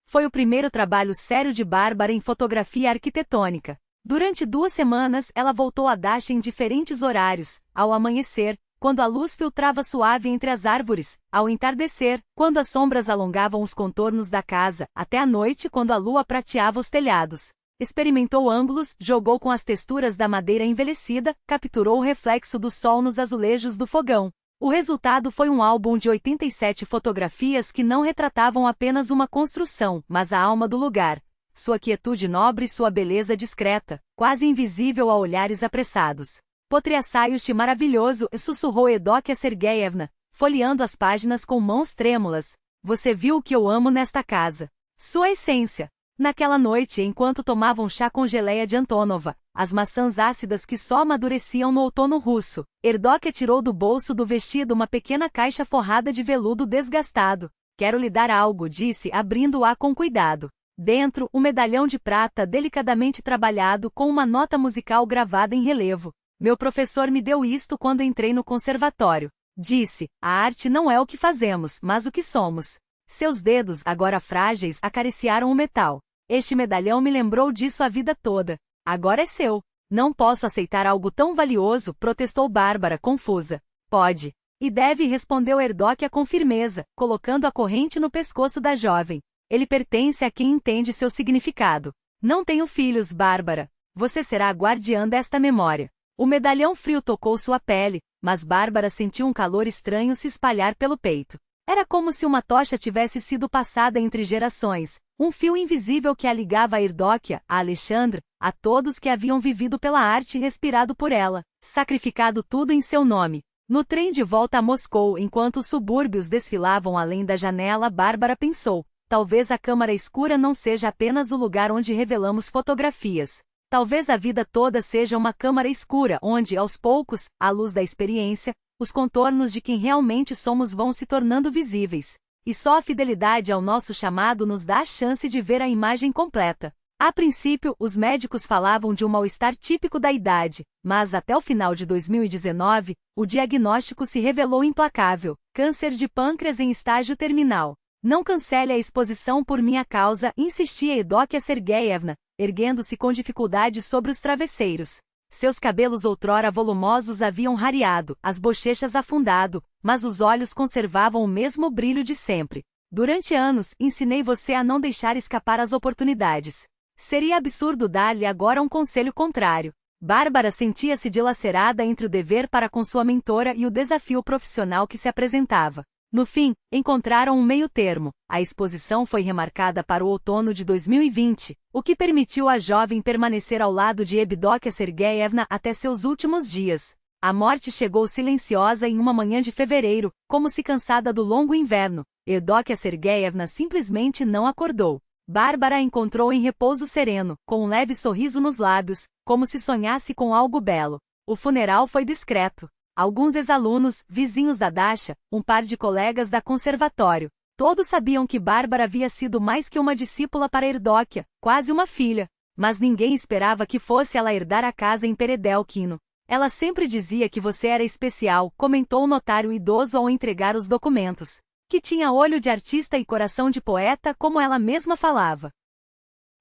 Foi o primeiro trabalho sério de Bárbara em fotografia arquitetônica. Durante 2 semanas, ela voltou à dacha em diferentes horários, ao amanhecer, quando a luz filtrava suave entre as árvores, ao entardecer, quando as sombras alongavam os contornos da casa, até à noite quando a lua prateava os telhados. Experimentou ângulos, jogou com as texturas da madeira envelhecida, capturou o reflexo do sol nos azulejos do fogão. O resultado foi um álbum de 87 fotografias que não retratavam apenas uma construção, mas a alma do lugar, sua quietude nobre e sua beleza discreta, quase invisível a olhares apressados. Potriassaiushi maravilhoso, sussurrou Evdokia Sergeyevna, folheando as páginas com mãos trêmulas. Você viu o que eu amo nesta casa. Sua essência. Naquela noite, enquanto tomavam chá com geleia de Antonova, as maçãs ácidas que só amadureciam no outono russo, Evdokia tirou do bolso do vestido uma pequena caixa forrada de veludo desgastado. Quero lhe dar algo, disse, abrindo-a com cuidado. Dentro, um medalhão de prata delicadamente trabalhado com uma nota musical gravada em relevo. Meu professor me deu isto quando entrei no conservatório. Disse, a arte não é o que fazemos, mas o que somos. Seus dedos, agora frágeis, acariciaram o metal. Este medalhão me lembrou disso a vida toda. Agora é seu. Não posso aceitar algo tão valioso, protestou Bárbara, confusa. Pode. E deve, respondeu Evdokia com firmeza, colocando a corrente no pescoço da jovem. Ele pertence a quem entende seu significado. Não tenho filhos, Bárbara. Você será a guardiã desta memória. O medalhão frio tocou sua pele, mas Bárbara sentiu um calor estranho se espalhar pelo peito. Era como se uma tocha tivesse sido passada entre gerações, um fio invisível que a ligava a Evdokia, a Alexandre, a todos que haviam vivido pela arte e respirado por ela, sacrificado tudo em seu nome. No trem de volta a Moscou, enquanto os subúrbios desfilavam além da janela, Bárbara pensou, talvez a câmara escura não seja apenas o lugar onde revelamos fotografias. Talvez a vida toda seja uma câmara escura onde, aos poucos, à luz da experiência, os contornos de quem realmente somos vão se tornando visíveis. E só a fidelidade ao nosso chamado nos dá a chance de ver a imagem completa. A princípio, os médicos falavam de um mal-estar típico da idade, mas até o final de 2019, o diagnóstico se revelou implacável: câncer de pâncreas em estágio terminal. Não cancele a exposição por minha causa, insistia Evdokia Sergeyevna, erguendo-se com dificuldade sobre os travesseiros. Seus cabelos outrora volumosos haviam rareado, as bochechas afundado, mas os olhos conservavam o mesmo brilho de sempre. Durante anos, ensinei você a não deixar escapar as oportunidades. Seria absurdo dar-lhe agora um conselho contrário. Bárbara sentia-se dilacerada entre o dever para com sua mentora e o desafio profissional que se apresentava. No fim, encontraram um meio-termo. A exposição foi remarcada para o outono de 2020, o que permitiu à jovem permanecer ao lado de Evdokia Sergeyevna até seus últimos dias. A morte chegou silenciosa em uma manhã de fevereiro, como se cansada do longo inverno. Evdokia Sergeyevna simplesmente não acordou. Bárbara a encontrou em repouso sereno, com um leve sorriso nos lábios, como se sonhasse com algo belo. O funeral foi discreto. Alguns ex-alunos, vizinhos da Dasha, um par de colegas da conservatório, todos sabiam que Bárbara havia sido mais que uma discípula para Evdokia, quase uma filha. Mas ninguém esperava que fosse ela herdar a casa em Peredelkino. Ela sempre dizia que você era especial, comentou o notário idoso ao entregar os documentos. Que tinha olho de artista e coração de poeta, como ela mesma falava.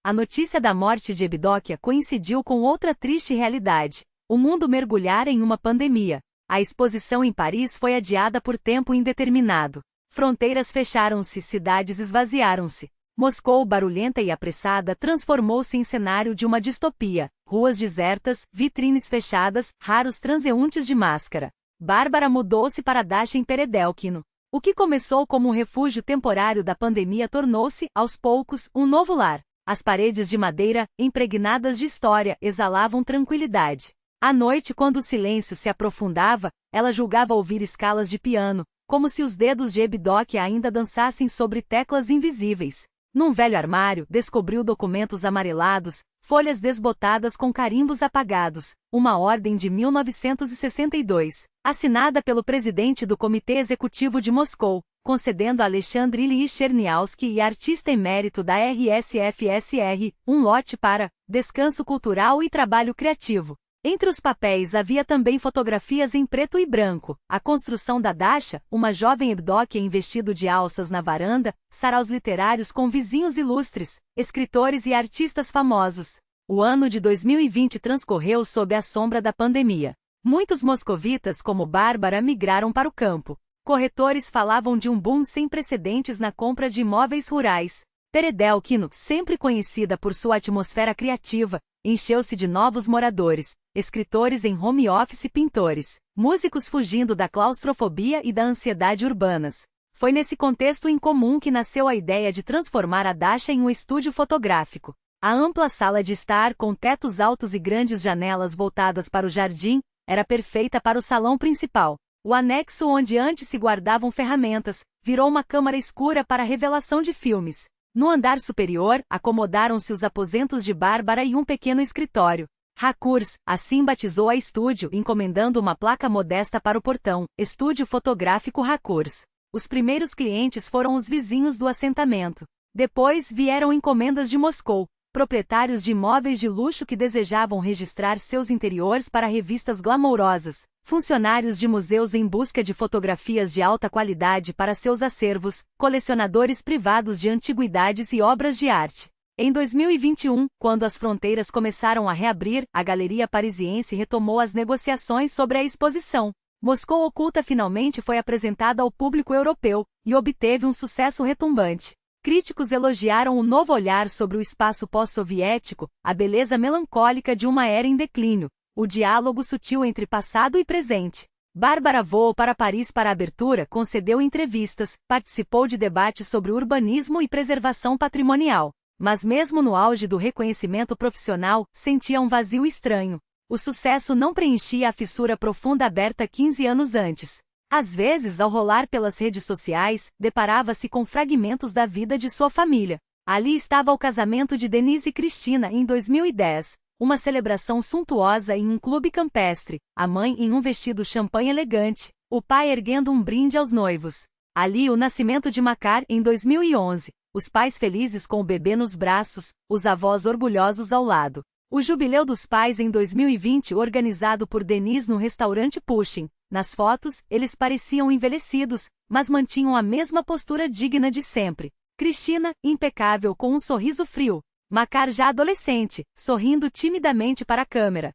A notícia da morte de Evdokia coincidiu com outra triste realidade: o mundo mergulhara em uma pandemia. A exposição em Paris foi adiada por tempo indeterminado. Fronteiras fecharam-se, cidades esvaziaram-se. Moscou, barulhenta e apressada, transformou-se em cenário de uma distopia. Ruas desertas, vitrines fechadas, raros transeuntes de máscara. Bárbara mudou-se para Dasha em Peredelkino. O que começou como um refúgio temporário da pandemia tornou-se, aos poucos, um novo lar. As paredes de madeira, impregnadas de história, exalavam tranquilidade. À noite, quando o silêncio se aprofundava, ela julgava ouvir escalas de piano, como se os dedos de Evdokia ainda dançassem sobre teclas invisíveis. Num velho armário, descobriu documentos amarelados, folhas desbotadas com carimbos apagados, uma ordem de 1962, assinada pelo presidente do Comitê Executivo de Moscou, concedendo a Alexandre Ilyich Cherniavsky e artista emérito da RSFSR, um lote para descanso cultural e trabalho criativo. Entre os papéis havia também fotografias em preto e branco, a construção da Dasha, uma jovem Evdokia em vestido de alças na varanda, saraus literários com vizinhos ilustres, escritores e artistas famosos. O ano de 2020 transcorreu sob a sombra da pandemia. Muitos moscovitas como Bárbara migraram para o campo. Corretores falavam de um boom sem precedentes na compra de imóveis rurais. Peredelkino, sempre conhecida por sua atmosfera criativa, encheu-se de novos moradores, escritores em home office e pintores, músicos fugindo da claustrofobia e da ansiedade urbanas. Foi nesse contexto incomum que nasceu a ideia de transformar a Dasha em um estúdio fotográfico. A ampla sala de estar, com tetos altos e grandes janelas voltadas para o jardim, era perfeita para o salão principal. O anexo onde antes se guardavam ferramentas, virou uma câmara escura para a revelação de filmes. No andar superior, acomodaram-se os aposentos de Bárbara e um pequeno escritório. Hakurs, assim batizou a estúdio, encomendando uma placa modesta para o portão, Estúdio Fotográfico Hakurs. Os primeiros clientes foram os vizinhos do assentamento. Depois vieram encomendas de Moscou, proprietários de imóveis de luxo que desejavam registrar seus interiores para revistas glamourosas, funcionários de museus em busca de fotografias de alta qualidade para seus acervos, colecionadores privados de antiguidades e obras de arte. Em 2021, quando as fronteiras começaram a reabrir, a Galeria Parisiense retomou as negociações sobre a exposição. Moscou Oculta finalmente foi apresentada ao público europeu, e obteve um sucesso retumbante. Críticos elogiaram o novo olhar sobre o espaço pós-soviético, a beleza melancólica de uma era em declínio, o diálogo sutil entre passado e presente. Bárbara voou para Paris para a abertura, concedeu entrevistas, participou de debates sobre urbanismo e preservação patrimonial. Mas mesmo no auge do reconhecimento profissional, sentia um vazio estranho. O sucesso não preenchia a fissura profunda aberta 15 anos antes. Às vezes, ao rolar pelas redes sociais, deparava-se com fragmentos da vida de sua família. Ali estava o casamento de Denise e Cristina em 2010, uma celebração suntuosa em um clube campestre, a mãe em um vestido champanhe elegante, o pai erguendo um brinde aos noivos. Ali o nascimento de Makar em 2011, os pais felizes com o bebê nos braços, os avós orgulhosos ao lado. O jubileu dos pais em 2020 organizado por Denise no restaurante Pushkin. Nas fotos, eles pareciam envelhecidos, mas mantinham a mesma postura digna de sempre. Cristina, impecável com um sorriso frio. Makar já adolescente, sorrindo timidamente para a câmera.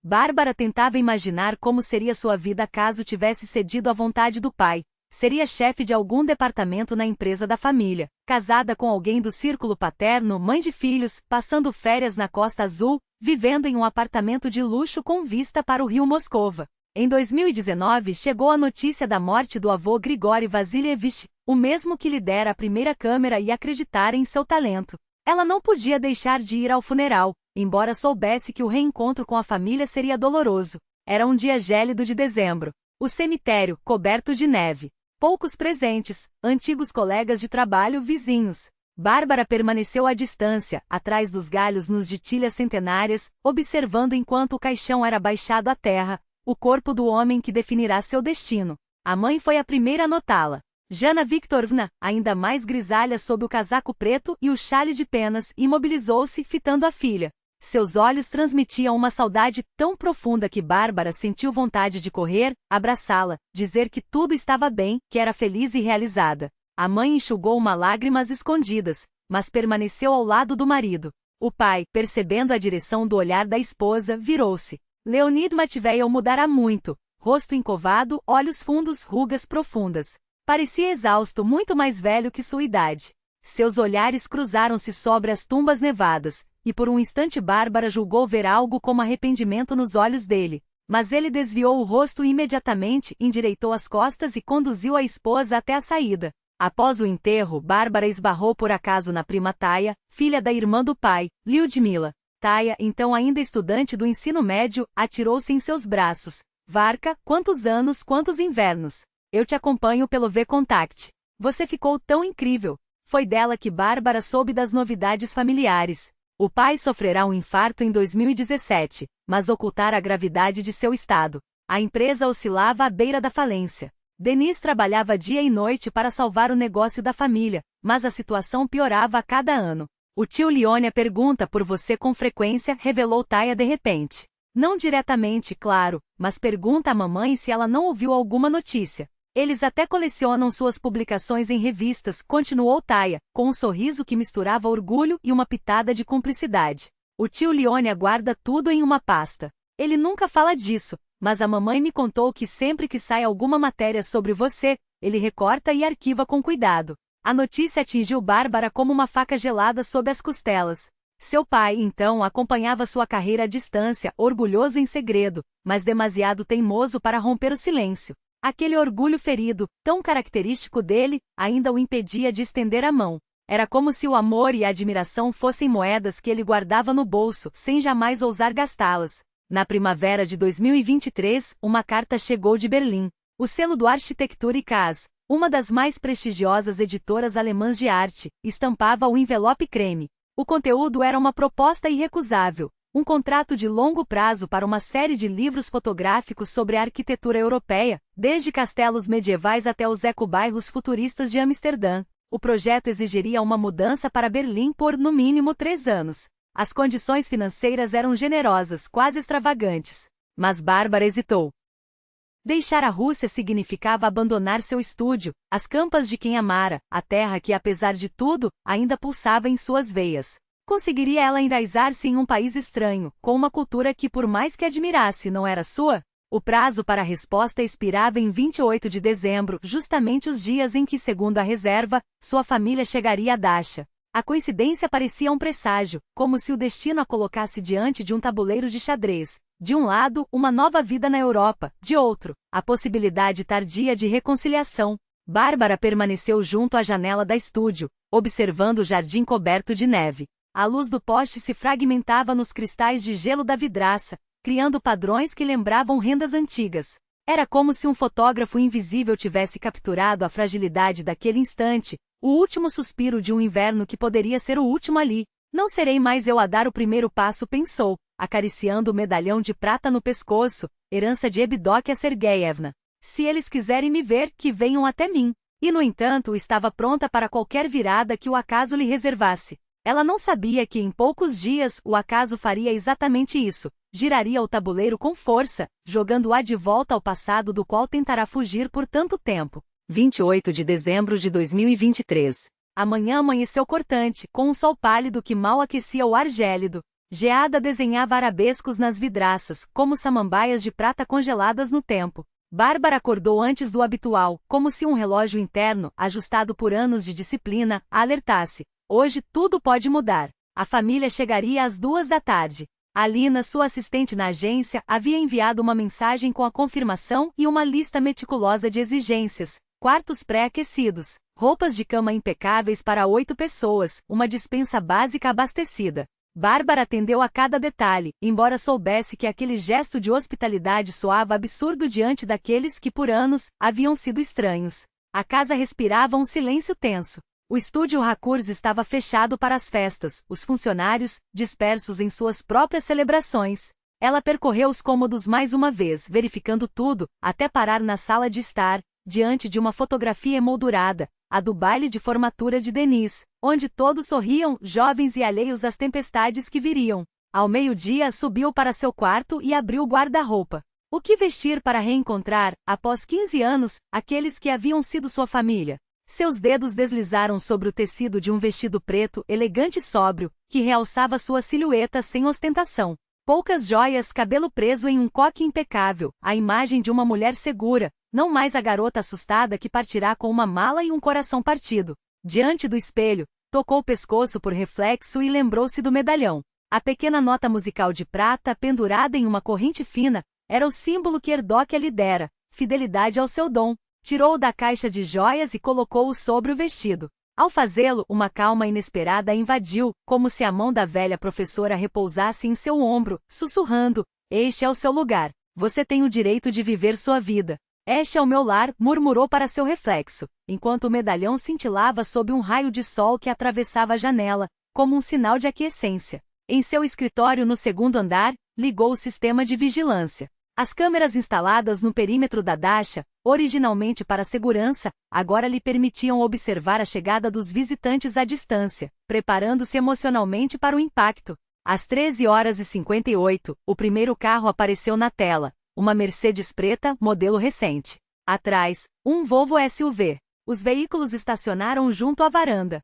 Bárbara tentava imaginar como seria sua vida caso tivesse cedido à vontade do pai. Seria chefe de algum departamento na empresa da família, casada com alguém do círculo paterno, mãe de filhos, passando férias na Costa Azul, vivendo em um apartamento de luxo com vista para o rio Moscova. Em 2019 chegou a notícia da morte do avô Grigori Vasilievich, o mesmo que lhe dera a primeira câmera e acreditara em seu talento. Ela não podia deixar de ir ao funeral, embora soubesse que o reencontro com a família seria doloroso. Era um dia gélido de dezembro. O cemitério, coberto de neve. Poucos presentes, antigos colegas de trabalho, vizinhos. Bárbara permaneceu à distância, atrás dos galhos nos de tilhas centenárias, observando enquanto o caixão era baixado à terra, o corpo do homem que definirá seu destino. A mãe foi a primeira a notá-la. Jana Viktorovna, ainda mais grisalha sob o casaco preto e o chale de penas, imobilizou-se fitando a filha. Seus olhos transmitiam uma saudade tão profunda que Bárbara sentiu vontade de correr, abraçá-la, dizer que tudo estava bem, que era feliz e realizada. A mãe enxugou uma lágrima às escondidas, mas permaneceu ao lado do marido. O pai, percebendo a direção do olhar da esposa, virou-se. Leonid Matveyev mudara muito, rosto encovado, olhos fundos, rugas profundas. Parecia exausto, muito mais velho que sua idade. Seus olhares cruzaram-se sobre as tumbas nevadas, e por um instante Bárbara julgou ver algo como arrependimento nos olhos dele. Mas ele desviou o rosto imediatamente, endireitou as costas e conduziu a esposa até a saída. Após o enterro, Bárbara esbarrou por acaso na prima Taya, filha da irmã do pai, Lyudmila. Taya, então ainda estudante do ensino médio, atirou-se em seus braços. Varka, quantos anos, quantos invernos. Eu te acompanho pelo V-Contact. Você ficou tão incrível. Foi dela que Bárbara soube das novidades familiares. O pai sofrerá um infarto em 2017, mas ocultara a gravidade de seu estado. A empresa oscilava à beira da falência. Denise trabalhava dia e noite para salvar o negócio da família, mas a situação piorava a cada ano. O tio Leônia pergunta por você com frequência, revelou Taya de repente. Não diretamente, claro, mas pergunta à mamãe se ela não ouviu alguma notícia. Eles até colecionam suas publicações em revistas, continuou Taya, com um sorriso que misturava orgulho e uma pitada de cumplicidade. O tio Leônia guarda tudo em uma pasta. Ele nunca fala disso, mas a mamãe me contou que sempre que sai alguma matéria sobre você, ele recorta e arquiva com cuidado. A notícia atingiu Bárbara como uma faca gelada sob as costelas. Seu pai, então, acompanhava sua carreira à distância, orgulhoso em segredo, mas demasiado teimoso para romper o silêncio. Aquele orgulho ferido, tão característico dele, ainda o impedia de estender a mão. Era como se o amor e a admiração fossem moedas que ele guardava no bolso, sem jamais ousar gastá-las. Na primavera de 2023, uma carta chegou de Berlim. O selo do Architektur Kaas, uma das mais prestigiosas editoras alemãs de arte, estampava o envelope creme. O conteúdo era uma proposta irrecusável, um contrato de longo prazo para uma série de livros fotográficos sobre a arquitetura europeia, desde castelos medievais até os ecobairros futuristas de Amsterdã. O projeto exigiria uma mudança para Berlim por, no mínimo, 3 anos. As condições financeiras eram generosas, quase extravagantes. Mas Bárbara hesitou. Deixar a Rússia significava abandonar seu estúdio, as campas de quem amara, a terra que, apesar de tudo, ainda pulsava em suas veias. Conseguiria ela enraizar-se em um país estranho, com uma cultura que, por mais que admirasse, não era sua? O prazo para a resposta expirava em 28 de dezembro, justamente os dias em que, segundo a reserva, sua família chegaria a Dasha. A coincidência parecia um presságio, como se o destino a colocasse diante de um tabuleiro de xadrez. De um lado, uma nova vida na Europa, de outro, a possibilidade tardia de reconciliação. Bárbara permaneceu junto à janela da estúdio, observando o jardim coberto de neve. A luz do poste se fragmentava nos cristais de gelo da vidraça, criando padrões que lembravam rendas antigas. Era como se um fotógrafo invisível tivesse capturado a fragilidade daquele instante, o último suspiro de um inverno que poderia ser o último ali. Não serei mais eu a dar o primeiro passo, pensou, acariciando o medalhão de prata no pescoço, herança de Evdokia Sergeyevna. Se eles quiserem me ver, que venham até mim. E, no entanto, estava pronta para qualquer virada que o acaso lhe reservasse. Ela não sabia que em poucos dias o acaso faria exatamente isso. Giraria o tabuleiro com força, jogando-a de volta ao passado do qual tentará fugir por tanto tempo. 28 de dezembro de 2023. A manhã amanheceu cortante, com um sol pálido que mal aquecia o ar gélido. Geada desenhava arabescos nas vidraças, como samambaias de prata congeladas no tempo. Bárbara acordou antes do habitual, como se um relógio interno, ajustado por anos de disciplina, a alertasse. Hoje tudo pode mudar. A família chegaria às 2 da tarde. Alina, sua assistente na agência, havia enviado uma mensagem com a confirmação e uma lista meticulosa de exigências. Quartos pré-aquecidos, roupas de cama impecáveis para 8 pessoas, uma despensa básica abastecida. Bárbara atendeu a cada detalhe, embora soubesse que aquele gesto de hospitalidade soava absurdo diante daqueles que por anos haviam sido estranhos. A casa respirava um silêncio tenso. O estúdio Racurs estava fechado para as festas, os funcionários, dispersos em suas próprias celebrações. Ela percorreu os cômodos mais uma vez, verificando tudo, até parar na sala de estar, diante de uma fotografia emoldurada, a do baile de formatura de Denise, onde todos sorriam, jovens e alheios às tempestades que viriam. Ao meio-dia subiu para seu quarto e abriu o guarda-roupa. O que vestir para reencontrar, após 15 anos, aqueles que haviam sido sua família? Seus dedos deslizaram sobre o tecido de um vestido preto, elegante e sóbrio, que realçava sua silhueta sem ostentação. Poucas joias, cabelo preso em um coque impecável, a imagem de uma mulher segura, não mais a garota assustada que partirá com uma mala e um coração partido. Diante do espelho, tocou o pescoço por reflexo e lembrou-se do medalhão. A pequena nota musical de prata, pendurada em uma corrente fina, era o símbolo que Evdokia lhe dera, fidelidade ao seu dom. Tirou-o da caixa de joias e colocou-o sobre o vestido. Ao fazê-lo, uma calma inesperada a invadiu, como se a mão da velha professora repousasse em seu ombro, sussurrando: "Este é o seu lugar. Você tem o direito de viver sua vida. Este é o meu lar", murmurou para seu reflexo, enquanto o medalhão cintilava sob um raio de sol que atravessava a janela, como um sinal de aquiescência. Em seu escritório no 2º andar, ligou o sistema de vigilância. As câmeras instaladas no perímetro da Dasha, originalmente para segurança, agora lhe permitiam observar a chegada dos visitantes à distância, preparando-se emocionalmente para o impacto. Às 13h58, o primeiro carro apareceu na tela, uma Mercedes preta, modelo recente. Atrás, um Volvo SUV. Os veículos estacionaram junto à varanda.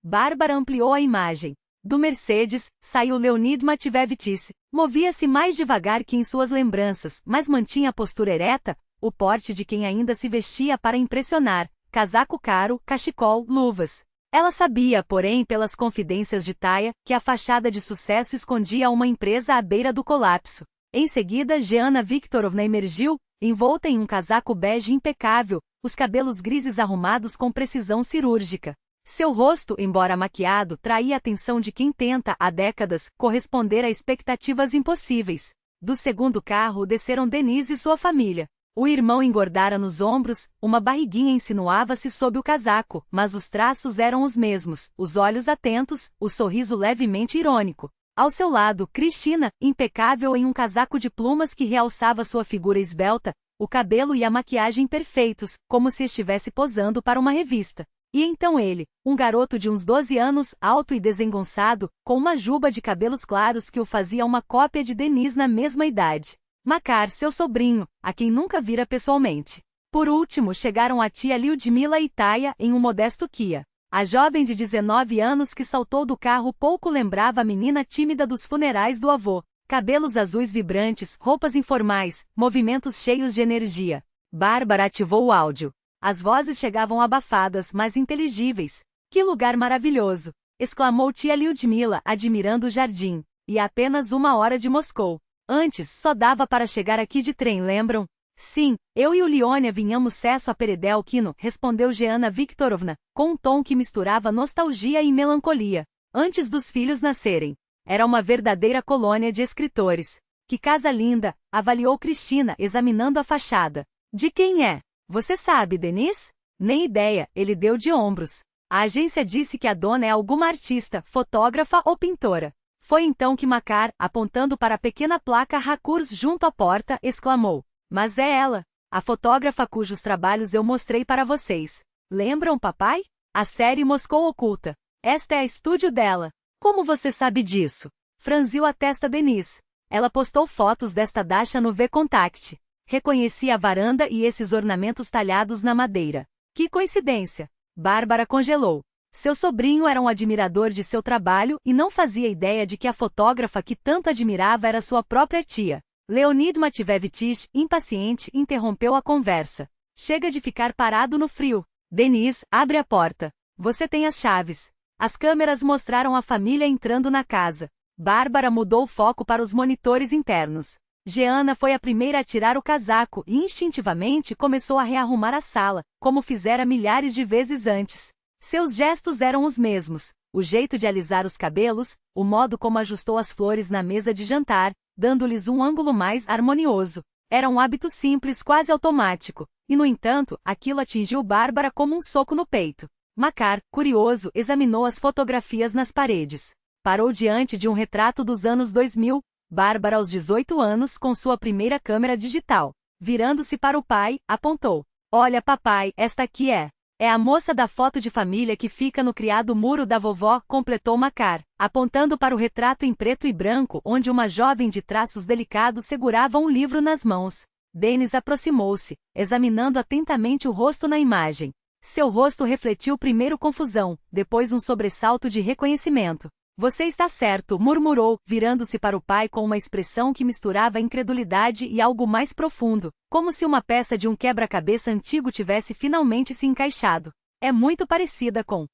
Bárbara ampliou a imagem. Do Mercedes, saiu Leonid Matveyevich. Movia-se mais devagar que em suas lembranças, mas mantinha a postura ereta, o porte de quem ainda se vestia para impressionar, casaco caro, cachecol, luvas. Ela sabia, porém, pelas confidências de Taya, que a fachada de sucesso escondia uma empresa à beira do colapso. Em seguida, Jeanna Viktorovna emergiu, envolta em um casaco bege impecável, os cabelos grises arrumados com precisão cirúrgica. Seu rosto, embora maquiado, traía a atenção de quem tenta, há décadas, corresponder a expectativas impossíveis. Do segundo carro desceram Denise e sua família. O irmão engordara nos ombros, uma barriguinha insinuava-se sob o casaco, mas os traços eram os mesmos, os olhos atentos, o sorriso levemente irônico. Ao seu lado, Cristina, impecável em um casaco de plumas que realçava sua figura esbelta, o cabelo e a maquiagem perfeitos, como se estivesse posando para uma revista. E então ele, um garoto de uns 12 anos, alto e desengonçado, com uma juba de cabelos claros que o fazia uma cópia de Denise na mesma idade. Makar, seu sobrinho, a quem nunca vira pessoalmente. Por último chegaram a tia Lyudmila e Taya em um modesto Kia. A jovem de 19 anos que saltou do carro pouco lembrava a menina tímida dos funerais do avô. Cabelos azuis vibrantes, roupas informais, movimentos cheios de energia. Bárbara ativou o áudio. As vozes chegavam abafadas, mas inteligíveis. Que lugar maravilhoso! Exclamou tia Lyudmila, admirando o jardim. E a apenas 1 hora de Moscou. Antes, só dava para chegar aqui de trem, lembram? Sim, eu e o Leônia vinhamos cesso a Peredelkino, respondeu Jeanna Viktorovna, com um tom que misturava nostalgia e melancolia. Antes dos filhos nascerem. Era uma verdadeira colônia de escritores. Que casa linda, avaliou Cristina, examinando a fachada. De quem é? Você sabe, Denise? Nem ideia, ele deu de ombros. A agência disse que a dona é alguma artista, fotógrafa ou pintora. Foi então que Makar, apontando para a pequena placa Rakurs junto à porta, exclamou. Mas é ela, a fotógrafa cujos trabalhos eu mostrei para vocês. Lembram, papai? A série Moscou Oculta. Esta é a estúdio dela. Como você sabe disso? Franziu a testa Denise. Ela postou fotos desta dacha no V-Contact. Reconheci a varanda e esses ornamentos talhados na madeira. Que coincidência! Bárbara congelou. Seu sobrinho era um admirador de seu trabalho e não fazia ideia de que a fotógrafa que tanto admirava era sua própria tia. Leonid Matveyevich, impaciente, interrompeu a conversa. Chega de ficar parado no frio. Denise, abre a porta. Você tem as chaves. As câmeras mostraram a família entrando na casa. Bárbara mudou o foco para os monitores internos. Jeanna foi a primeira a tirar o casaco e instintivamente começou a rearrumar a sala, como fizera milhares de vezes antes. Seus gestos eram os mesmos, o jeito de alisar os cabelos, o modo como ajustou as flores na mesa de jantar, dando-lhes um ângulo mais harmonioso. Era um hábito simples, quase automático, e no entanto, aquilo atingiu Bárbara como um soco no peito. Makar, curioso, examinou as fotografias nas paredes. Parou diante de um retrato dos anos 2000, Bárbara aos 18 anos com sua primeira câmera digital. Virando-se para o pai, apontou. Olha papai, esta aqui é. É a moça da foto de família que fica no criado muro da vovó, completou Makar, apontando para o retrato em preto e branco onde uma jovem de traços delicados segurava um livro nas mãos. Denise aproximou-se, examinando atentamente o rosto na imagem. Seu rosto refletiu primeiro confusão, depois um sobressalto de reconhecimento. Você está certo, murmurou, virando-se para o pai com uma expressão que misturava incredulidade e algo mais profundo, como se uma peça de um quebra-cabeça antigo tivesse finalmente se encaixado. É muito parecida com...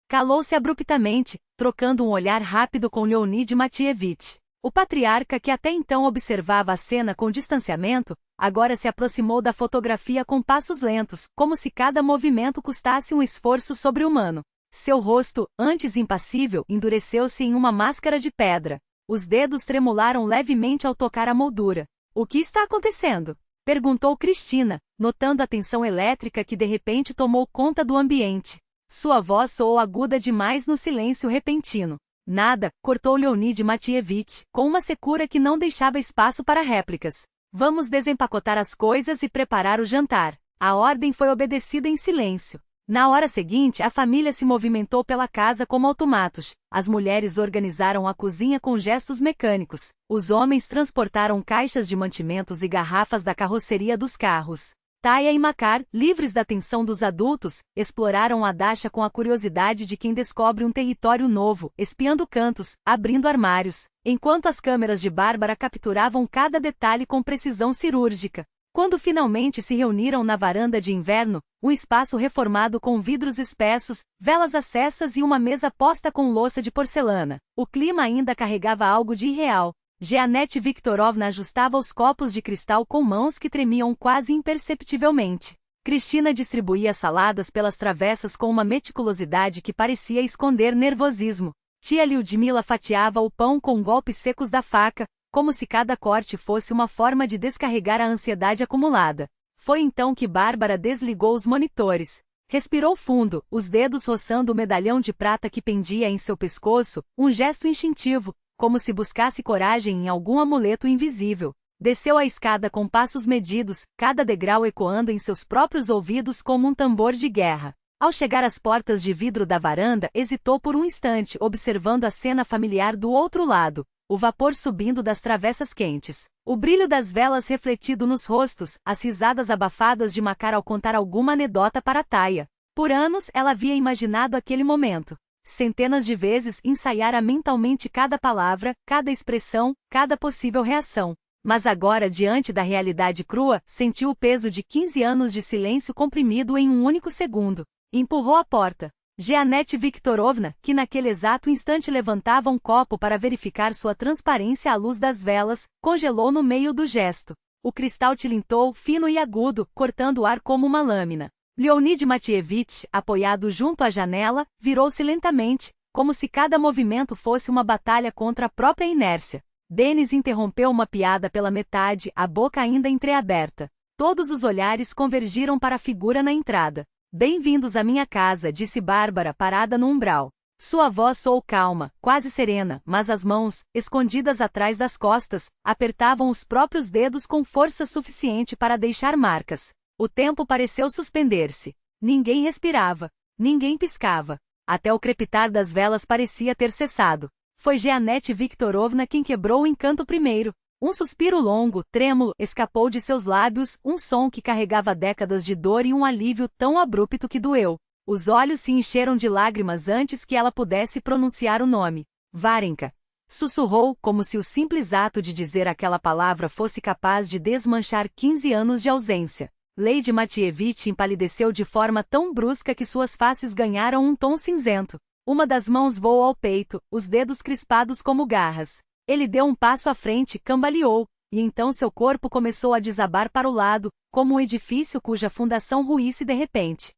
Calou-se abruptamente, trocando um olhar rápido com Leonid Matveyevich. O patriarca, que até então observava a cena com distanciamento, agora se aproximou da fotografia com passos lentos, como se cada movimento custasse um esforço sobre-humano. Seu rosto, antes impassível, endureceu-se em uma máscara de pedra. Os dedos tremularam levemente ao tocar a moldura. O que está acontecendo? Perguntou Cristina, notando a tensão elétrica que de repente tomou conta do ambiente. Sua voz soou aguda demais no silêncio repentino. Nada, cortou Leonid Matveyevich, com uma secura que não deixava espaço para réplicas. Vamos desempacotar as coisas e preparar o jantar. A ordem foi obedecida em silêncio. Na hora seguinte, a família se movimentou pela casa como automatos. As mulheres organizaram a cozinha com gestos mecânicos. Os homens transportaram caixas de mantimentos e garrafas da carroceria dos carros. Taya e Makar, livres da tensão dos adultos, exploraram a dacha com a curiosidade de quem descobre um território novo, espiando cantos, abrindo armários, enquanto as câmeras de Bárbara capturavam cada detalhe com precisão cirúrgica. Quando finalmente se reuniram na varanda de inverno, um espaço reformado com vidros espessos, velas acesas e uma mesa posta com louça de porcelana, o clima ainda carregava algo de irreal. Jeanette Viktorovna ajustava os copos de cristal com mãos que tremiam quase imperceptivelmente. Cristina distribuía saladas pelas travessas com uma meticulosidade que parecia esconder nervosismo. Tia Lyudmila fatiava o pão com golpes secos da faca, como se cada corte fosse uma forma de descarregar a ansiedade acumulada. Foi então que Bárbara desligou os monitores. Respirou fundo, os dedos roçando o medalhão de prata que pendia em seu pescoço, um gesto instintivo, como se buscasse coragem em algum amuleto invisível. Desceu a escada com passos medidos, cada degrau ecoando em seus próprios ouvidos como um tambor de guerra. Ao chegar às portas de vidro da varanda, hesitou por um instante, observando a cena familiar do outro lado, o vapor subindo das travessas quentes, o brilho das velas refletido nos rostos, as risadas abafadas de Makar ao contar alguma anedota para Taia. Por anos ela havia imaginado aquele momento. Centenas de vezes ensaiara mentalmente cada palavra, cada expressão, cada possível reação. Mas agora, diante da realidade crua, sentiu o peso de 15 anos de silêncio comprimido em um único segundo. Empurrou a porta. Jeanette Viktorovna, que naquele exato instante levantava um copo para verificar sua transparência à luz das velas, congelou no meio do gesto. O cristal tilintou, fino e agudo, cortando o ar como uma lâmina. Leonid Matievich, apoiado junto à janela, virou-se lentamente, como se cada movimento fosse uma batalha contra a própria inércia. Denis interrompeu uma piada pela metade, a boca ainda entreaberta. Todos os olhares convergiram para a figura na entrada. Bem-vindos à minha casa, disse Bárbara, parada no umbral. Sua voz soou calma, quase serena, mas as mãos, escondidas atrás das costas, apertavam os próprios dedos com força suficiente para deixar marcas. O tempo pareceu suspender-se. Ninguém respirava. Ninguém piscava. Até o crepitar das velas parecia ter cessado. Foi Jeanette Viktorovna quem quebrou o encanto primeiro. Um suspiro longo, trêmulo, escapou de seus lábios, um som que carregava décadas de dor e um alívio tão abrupto que doeu. Os olhos se encheram de lágrimas antes que ela pudesse pronunciar o nome. Varenka. Sussurrou, como se o simples ato de dizer aquela palavra fosse capaz de desmanchar 15 anos de ausência. Lady Matievich empalideceu de forma tão brusca que suas faces ganharam um tom cinzento. Uma das mãos voou ao peito, os dedos crispados como garras. Ele deu um passo à frente, cambaleou, e então seu corpo começou a desabar para o lado, como um edifício cuja fundação ruísse de repente.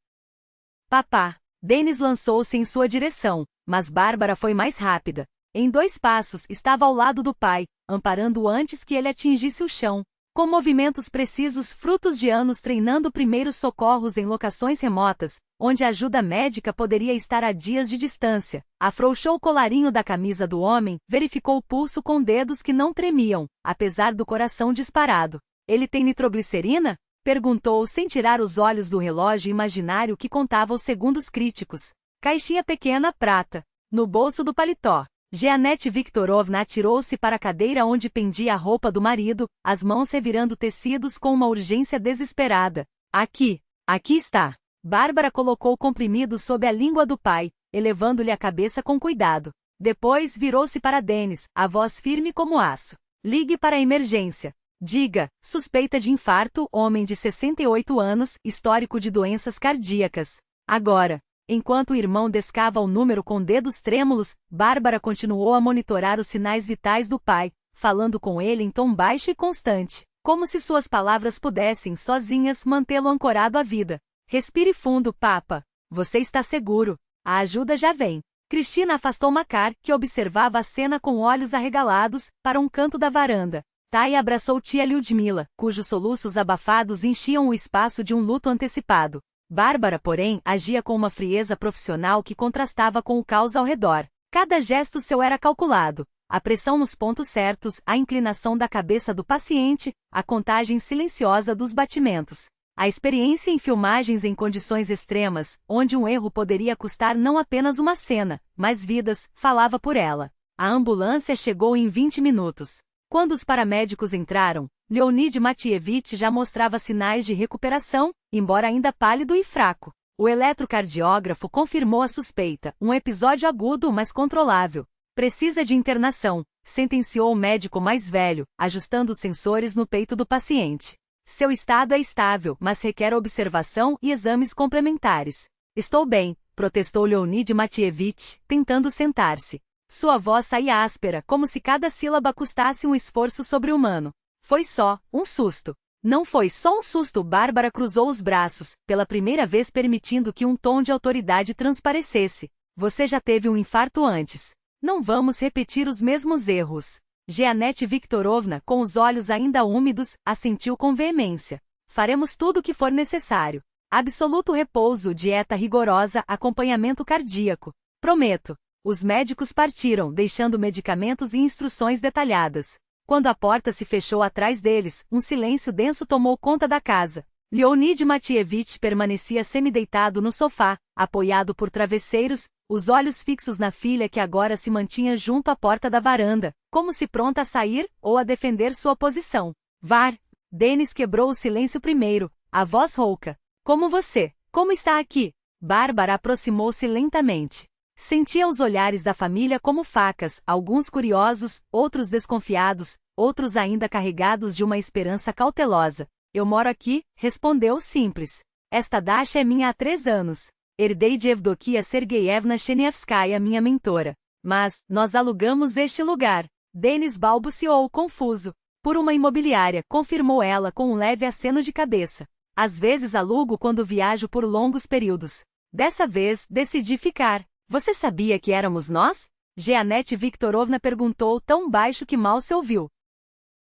Papá! Denis lançou-se em sua direção, mas Bárbara foi mais rápida. Em 2 passos, estava ao lado do pai, amparando-o antes que ele atingisse o chão. Com movimentos precisos frutos de anos treinando primeiros socorros em locações remotas, onde a ajuda médica poderia estar a dias de distância, afrouxou o colarinho da camisa do homem, verificou o pulso com dedos que não tremiam, apesar do coração disparado. Ele tem nitroglicerina? Perguntou sem tirar os olhos do relógio imaginário que contava os segundos críticos. Caixinha pequena prata. No bolso do paletó. Jeanette Viktorovna atirou-se para a cadeira onde pendia a roupa do marido, as mãos revirando tecidos com uma urgência desesperada. Aqui está. Bárbara colocou o comprimido sob a língua do pai, elevando-lhe a cabeça com cuidado. Depois virou-se para Denis, a voz firme como aço. Ligue para a emergência. Diga, suspeita de infarto, homem de 68 anos, histórico de doenças cardíacas. Agora. Enquanto o irmão descava o número com dedos trêmulos, Bárbara continuou a monitorar os sinais vitais do pai, falando com ele em tom baixo e constante, como se suas palavras pudessem, sozinhas, mantê-lo ancorado à vida. Respire fundo, papa. Você está seguro. A ajuda já vem. Cristina afastou Makar, que observava a cena com olhos arregalados, para um canto da varanda. Taia abraçou tia Lyudmila, cujos soluços abafados enchiam o espaço de um luto antecipado. Bárbara, porém, agia com uma frieza profissional que contrastava com o caos ao redor. Cada gesto seu era calculado. A pressão nos pontos certos, a inclinação da cabeça do paciente, a contagem silenciosa dos batimentos. A experiência em filmagens em condições extremas, onde um erro poderia custar não apenas uma cena, mas vidas, falava por ela. A ambulância chegou em 20 minutos. Quando os paramédicos entraram, Leonid Matievich já mostrava sinais de recuperação, embora ainda pálido e fraco. O eletrocardiógrafo confirmou a suspeita, um episódio agudo mas controlável. Precisa de internação, sentenciou o médico mais velho, ajustando os sensores no peito do paciente. Seu estado é estável, mas requer observação e exames complementares. Estou bem, protestou Leonid Matievich, tentando sentar-se. Sua voz saía áspera, como se cada sílaba custasse um esforço sobre-humano. Foi só um susto. Não foi só um susto. Bárbara cruzou os braços, pela primeira vez permitindo que um tom de autoridade transparecesse. Você já teve um infarto antes. Não vamos repetir os mesmos erros. Jeanette Viktorovna, com os olhos ainda úmidos, assentiu com veemência. Faremos tudo o que for necessário. Absoluto repouso, dieta rigorosa, acompanhamento cardíaco. Prometo. Os médicos partiram, deixando medicamentos e instruções detalhadas. Quando a porta se fechou atrás deles, um silêncio denso tomou conta da casa. Leonid Matievich permanecia semideitado no sofá, apoiado por travesseiros, os olhos fixos na filha que agora se mantinha junto à porta da varanda, como se pronta a sair ou a defender sua posição. Var. Denis quebrou o silêncio primeiro, a voz rouca. Como você? Como está aqui? Bárbara aproximou-se lentamente. Sentia os olhares da família como facas, alguns curiosos, outros desconfiados, outros ainda carregados de uma esperança cautelosa. Eu moro aqui, respondeu simples. Esta Dasha é minha há 3 anos. Herdei de Evdokia Sergeyevna Chenievskaya, minha mentora. Mas, nós alugamos este lugar. Denis balbuciou confuso. Por uma imobiliária, confirmou ela com um leve aceno de cabeça. Às vezes alugo quando viajo por longos períodos. Dessa vez, decidi ficar. Você sabia que éramos nós? Jeanette Viktorovna perguntou tão baixo que mal se ouviu.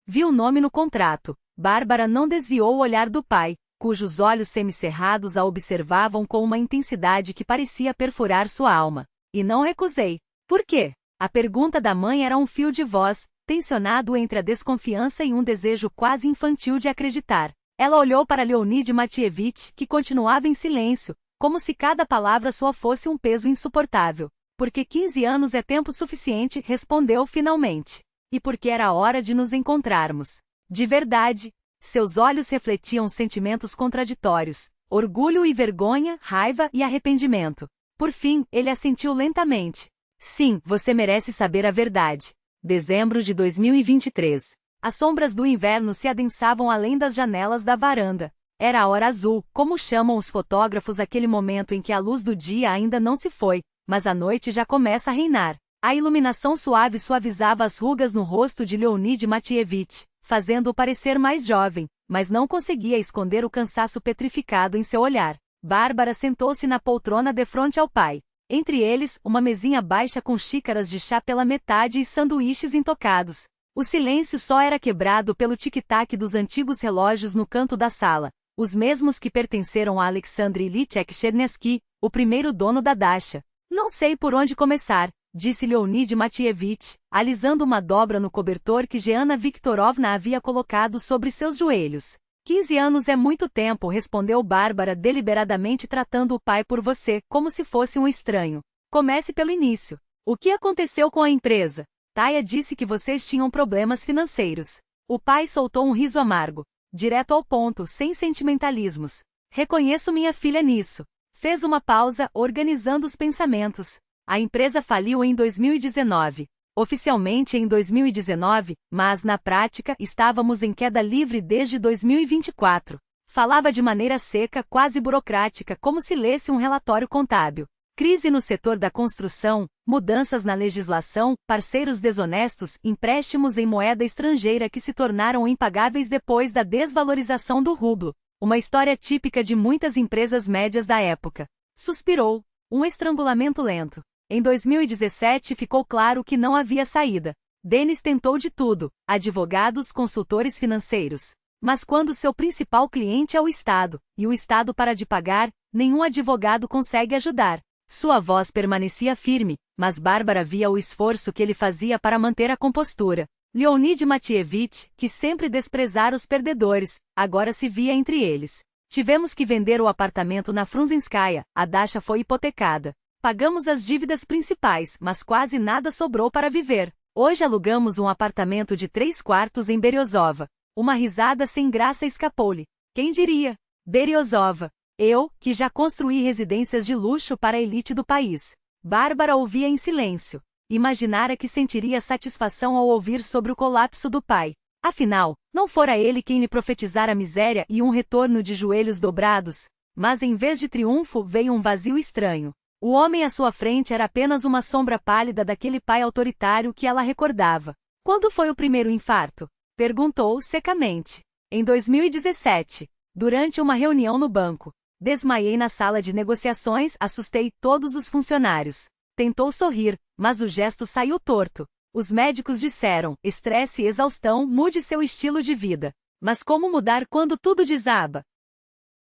Vi o nome no contrato. Bárbara não desviou o olhar do pai, cujos olhos semicerrados a observavam com uma intensidade que parecia perfurar sua alma. E não recusei. Por quê? A pergunta da mãe era um fio de voz, tensionado entre a desconfiança e um desejo quase infantil de acreditar. Ela olhou para Leonid Matievich, que continuava em silêncio, como se cada palavra sua fosse um peso insuportável. Porque 15 anos é tempo suficiente, respondeu finalmente. E porque era a hora de nos encontrarmos. De verdade. Seus olhos refletiam sentimentos contraditórios, orgulho e vergonha, raiva e arrependimento. Por fim, ele assentiu lentamente. Sim, você merece saber a verdade. Dezembro de 2023. As sombras do inverno se adensavam além das janelas da varanda. Era a hora azul, como chamam os fotógrafos aquele momento em que a luz do dia ainda não se foi, mas a noite já começa a reinar. A iluminação suave suavizava as rugas no rosto de Leonid Matievich, fazendo-o parecer mais jovem, mas não conseguia esconder o cansaço petrificado em seu olhar. Bárbara sentou-se na poltrona defronte ao pai. Entre eles, uma mesinha baixa com xícaras de chá pela metade e sanduíches intocados. O silêncio só era quebrado pelo tic-tac dos antigos relógios no canto da sala, os mesmos que pertenceram a Alexandre Ilyich Chernesky, o primeiro dono da Dasha. Não sei por onde começar, disse Leonid Matievich, alisando uma dobra no cobertor que Jeanna Viktorovna havia colocado sobre seus joelhos. 15 anos é muito tempo, respondeu Bárbara deliberadamente tratando o pai por você, como se fosse um estranho. Comece pelo início. O que aconteceu com a empresa? Taya disse que vocês tinham problemas financeiros. O pai soltou um riso amargo. Direto ao ponto, sem sentimentalismos. Reconheço minha filha nisso. Fez uma pausa, organizando os pensamentos. A empresa faliu em 2019. Oficialmente em 2019, mas na prática estávamos em queda livre desde 2024. Falava de maneira seca, quase burocrática, como se lesse um relatório contábil. Crise no setor da construção, mudanças na legislação, parceiros desonestos, empréstimos em moeda estrangeira que se tornaram impagáveis depois da desvalorização do rublo. Uma história típica de muitas empresas médias da época. Suspirou. Um estrangulamento lento. Em 2017 ficou claro que não havia saída. Denis tentou de tudo, advogados, consultores financeiros. Mas quando seu principal cliente é o Estado, e o Estado para de pagar, nenhum advogado consegue ajudar. Sua voz permanecia firme, mas Bárbara via o esforço que ele fazia para manter a compostura. Leonid Matievich, que sempre desprezara os perdedores, agora se via entre eles. Tivemos que vender o apartamento na Frunzenskaya, a Dasha foi hipotecada. Pagamos as dívidas principais, mas quase nada sobrou para viver. Hoje alugamos um apartamento de 3 quartos em Beryozova. Uma risada sem graça escapou-lhe. Quem diria? Beryozova. Eu, que já construí residências de luxo para a elite do país. Bárbara ouvia em silêncio. Imaginara que sentiria satisfação ao ouvir sobre o colapso do pai. Afinal, não fora ele quem lhe profetizara miséria e um retorno de joelhos dobrados, mas em vez de triunfo veio um vazio estranho. O homem à sua frente era apenas uma sombra pálida daquele pai autoritário que ela recordava. Quando foi o primeiro infarto? Perguntou secamente. Em 2017, durante uma reunião no banco. Desmaiei na sala de negociações, assustei todos os funcionários. Tentou sorrir, mas o gesto saiu torto. Os médicos disseram, estresse e exaustão, mude seu estilo de vida. Mas como mudar quando tudo desaba?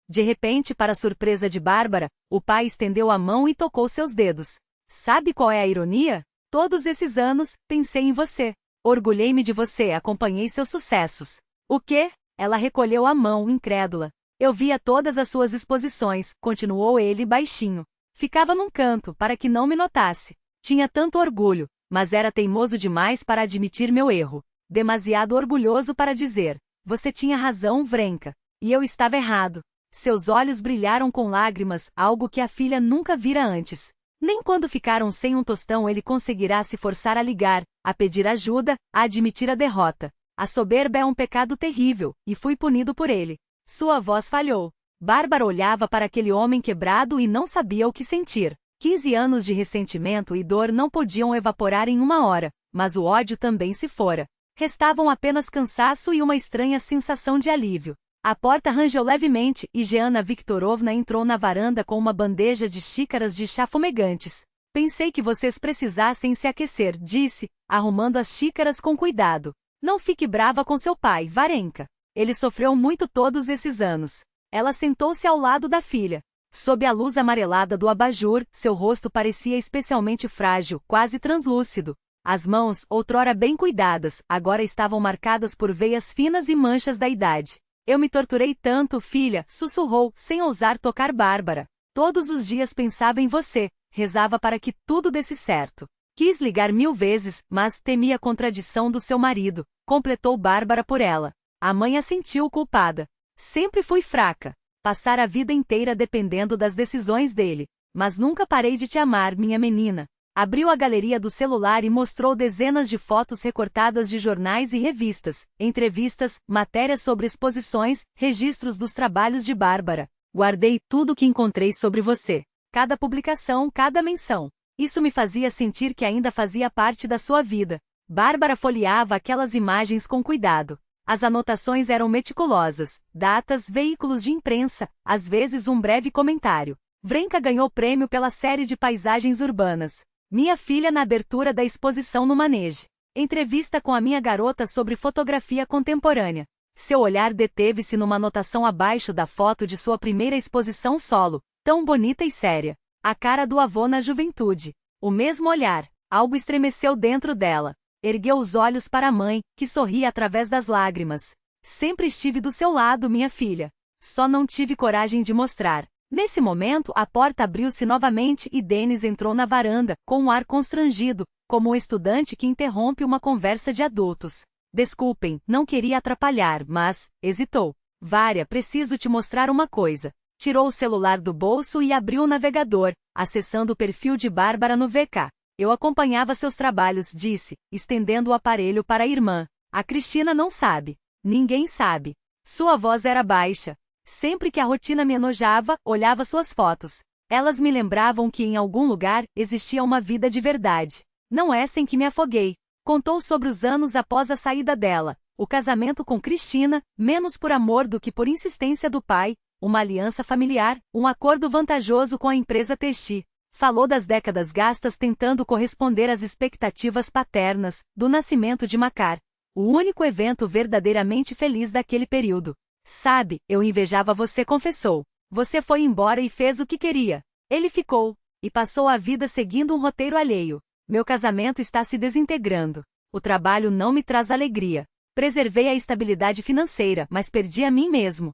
De repente, para surpresa de Bárbara, o pai estendeu a mão e tocou seus dedos. Sabe qual é a ironia? Todos esses anos, pensei em você. Orgulhei-me de você, acompanhei seus sucessos. O quê? Ela recolheu a mão, incrédula. Eu via todas as suas exposições, continuou ele baixinho. Ficava num canto, para que não me notasse. Tinha tanto orgulho, mas era teimoso demais para admitir meu erro. Demasiado orgulhoso para dizer, você tinha razão, Vrenka. E eu estava errado. Seus olhos brilharam com lágrimas, algo que a filha nunca vira antes. Nem quando ficaram sem um tostão ele conseguirá se forçar a ligar, a pedir ajuda, a admitir a derrota. A soberba é um pecado terrível, e fui punido por ele. Sua voz falhou. Bárbara olhava para aquele homem quebrado e não sabia o que sentir. 15 anos de ressentimento e dor não podiam evaporar em uma hora, mas o ódio também se fora. Restavam apenas cansaço e uma estranha sensação de alívio. A porta rangeu levemente e Jeana Viktorovna entrou na varanda com uma bandeja de xícaras de chá fumegantes. Pensei que vocês precisassem se aquecer, disse, arrumando as xícaras com cuidado. Não fique brava com seu pai, Varenka. Ele sofreu muito todos esses anos. Ela sentou-se ao lado da filha. Sob a luz amarelada do abajur, seu rosto parecia especialmente frágil, quase translúcido. As mãos, outrora bem cuidadas, agora estavam marcadas por veias finas e manchas da idade. Eu me torturei tanto, filha, sussurrou, sem ousar tocar Bárbara. Todos os dias pensava em você, rezava para que tudo desse certo. Quis ligar 1000 vezes, mas temia a contradição do seu marido, completou Bárbara por ela. A mãe a sentiu culpada. Sempre fui fraca. Passar a vida inteira dependendo das decisões dele. Mas nunca parei de te amar, minha menina. Abriu a galeria do celular e mostrou dezenas de fotos recortadas de jornais e revistas, entrevistas, matérias sobre exposições, registros dos trabalhos de Bárbara. Guardei tudo o que encontrei sobre você. Cada publicação, cada menção. Isso me fazia sentir que ainda fazia parte da sua vida. Bárbara folheava aquelas imagens com cuidado. As anotações eram meticulosas, datas, veículos de imprensa, às vezes um breve comentário. Vrenka ganhou prêmio pela série de paisagens urbanas. Minha filha na abertura da exposição no Manege. Entrevista com a minha garota sobre fotografia contemporânea. Seu olhar deteve-se numa anotação abaixo da foto de sua primeira exposição solo, tão bonita e séria. A cara do avô na juventude. O mesmo olhar. Algo estremeceu dentro dela. Ergueu os olhos para a mãe, que sorria através das lágrimas. Sempre estive do seu lado, minha filha. Só não tive coragem de mostrar. Nesse momento, a porta abriu-se novamente e Denis entrou na varanda, com um ar constrangido, como um estudante que interrompe uma conversa de adultos. Desculpem, não queria atrapalhar, mas... hesitou. Vária, preciso te mostrar uma coisa. Tirou o celular do bolso e abriu o navegador, acessando o perfil de Bárbara no VK. Eu acompanhava seus trabalhos, disse, estendendo o aparelho para a irmã. A Cristina não sabe. Ninguém sabe. Sua voz era baixa. Sempre que a rotina me enojava, olhava suas fotos. Elas me lembravam que em algum lugar existia uma vida de verdade. Não é sem que me afoguei. Contou sobre os anos após a saída dela, o casamento com Cristina, menos por amor do que por insistência do pai, uma aliança familiar, um acordo vantajoso com a empresa Teixi. Falou das décadas gastas tentando corresponder às expectativas paternas, do nascimento de Makar, o único evento verdadeiramente feliz daquele período. Sabe, eu invejava você, confessou. Você foi embora e fez o que queria. Ele ficou, e passou a vida seguindo um roteiro alheio. Meu casamento está se desintegrando. O trabalho não me traz alegria. Preservei a estabilidade financeira, mas perdi a mim mesmo.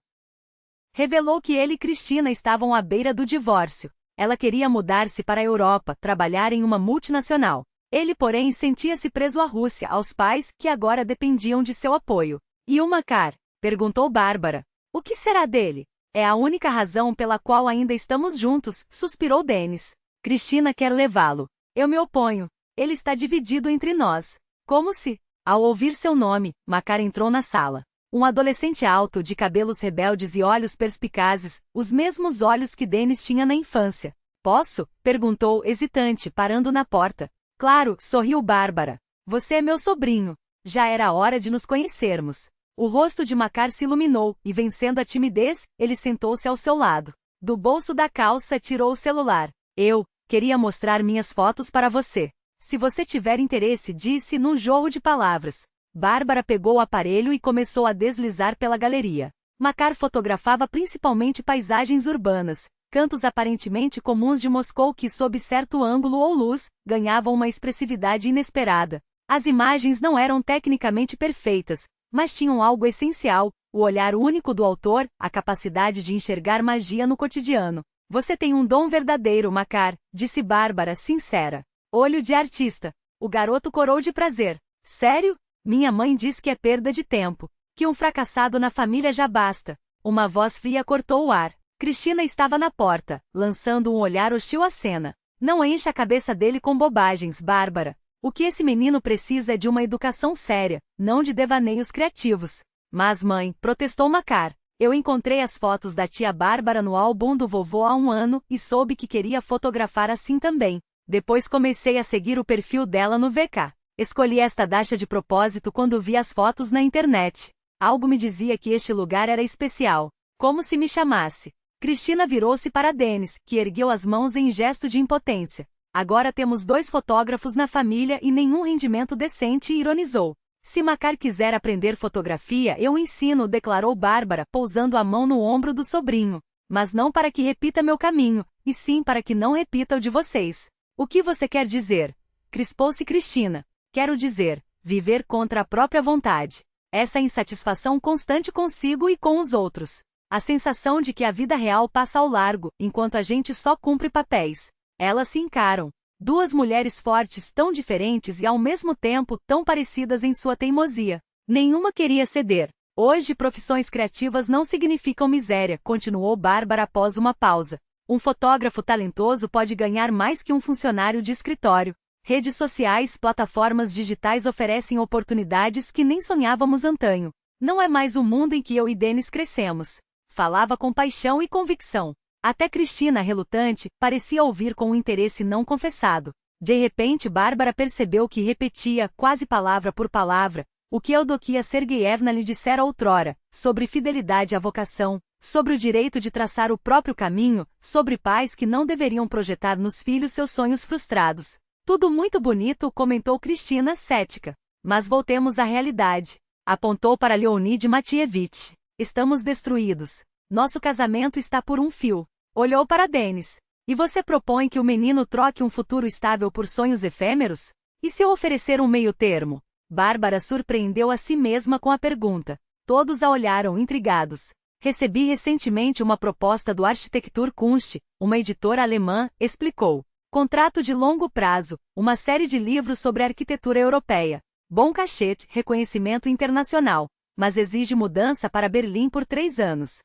Revelou que ele e Cristina estavam à beira do divórcio. Ela queria mudar-se para a Europa, trabalhar em uma multinacional. Ele, porém, sentia-se preso à Rússia, aos pais, que agora dependiam de seu apoio. E o Makar? Perguntou Bárbara. O que será dele? É a única razão pela qual ainda estamos juntos, suspirou Denis. Cristina quer levá-lo. Eu me oponho. Ele está dividido entre nós. Como se... Ao ouvir seu nome, Makar entrou na sala. Um adolescente alto, de cabelos rebeldes e olhos perspicazes, os mesmos olhos que Dennis tinha na infância. Posso? Perguntou, hesitante, parando na porta. Claro, sorriu Bárbara. Você é meu sobrinho. Já era hora de nos conhecermos. O rosto de Makar se iluminou, e vencendo a timidez, ele sentou-se ao seu lado. Do bolso da calça tirou o celular. Eu queria mostrar minhas fotos para você. Se você tiver interesse, disse num jorro de palavras. Bárbara pegou o aparelho e começou a deslizar pela galeria. Makar fotografava principalmente paisagens urbanas, cantos aparentemente comuns de Moscou que, sob certo ângulo ou luz, ganhavam uma expressividade inesperada. As imagens não eram tecnicamente perfeitas, mas tinham algo essencial, o olhar único do autor, a capacidade de enxergar magia no cotidiano. Você tem um dom verdadeiro, Makar, disse Bárbara, sincera. Olho de artista. O garoto corou de prazer. Sério? Minha mãe diz que é perda de tempo. Que um fracassado na família já basta. Uma voz fria cortou o ar. Cristina estava na porta, lançando um olhar hostil à cena. Não encha a cabeça dele com bobagens, Bárbara. O que esse menino precisa é de uma educação séria, não de devaneios criativos. Mas mãe, protestou Makar. Eu encontrei as fotos da tia Bárbara no álbum do vovô há um ano e soube que queria fotografar assim também. Depois comecei a seguir o perfil dela no VK. Escolhi esta data de propósito quando vi as fotos na internet. Algo me dizia que este lugar era especial. Como se me chamasse. Cristina virou-se para Dennis, que ergueu as mãos em gesto de impotência. Agora temos 2 fotógrafos na família e nenhum rendimento decente, ironizou. Se Makar quiser aprender fotografia, eu ensino, declarou Bárbara, pousando a mão no ombro do sobrinho. Mas não para que repita meu caminho, e sim para que não repita o de vocês. O que você quer dizer? Crispou-se Cristina. Quero dizer, viver contra a própria vontade. Essa insatisfação constante consigo e com os outros. A sensação de que a vida real passa ao largo, enquanto a gente só cumpre papéis. Elas se encaram. 2 mulheres fortes tão diferentes e ao mesmo tempo tão parecidas em sua teimosia. Nenhuma queria ceder. Hoje profissões criativas não significam miséria, continuou Bárbara após uma pausa. Um fotógrafo talentoso pode ganhar mais que um funcionário de escritório. Redes sociais, plataformas digitais oferecem oportunidades que nem sonhávamos antanho. Não é mais o mundo em que eu e Dennis crescemos. Falava com paixão e convicção. Até Cristina, relutante, parecia ouvir com um interesse não confessado. De repente Bárbara percebeu que repetia, quase palavra por palavra, o que Eudokia Sergeyevna lhe dissera outrora, sobre fidelidade à vocação, sobre o direito de traçar o próprio caminho, sobre pais que não deveriam projetar nos filhos seus sonhos frustrados. Tudo muito bonito, comentou Cristina, cética. Mas voltemos à realidade. Apontou para Leonid Matievich. Estamos destruídos. Nosso casamento está por um fio. Olhou para Dennis. E você propõe que o menino troque um futuro estável por sonhos efêmeros? E se eu oferecer um meio termo? Bárbara surpreendeu a si mesma com a pergunta. Todos a olharam intrigados. Recebi recentemente uma proposta do Architekturkunst, uma editora alemã, explicou. Contrato de longo prazo, uma série de livros sobre arquitetura europeia. Bom cachê, reconhecimento internacional, mas exige mudança para Berlim por 3 anos.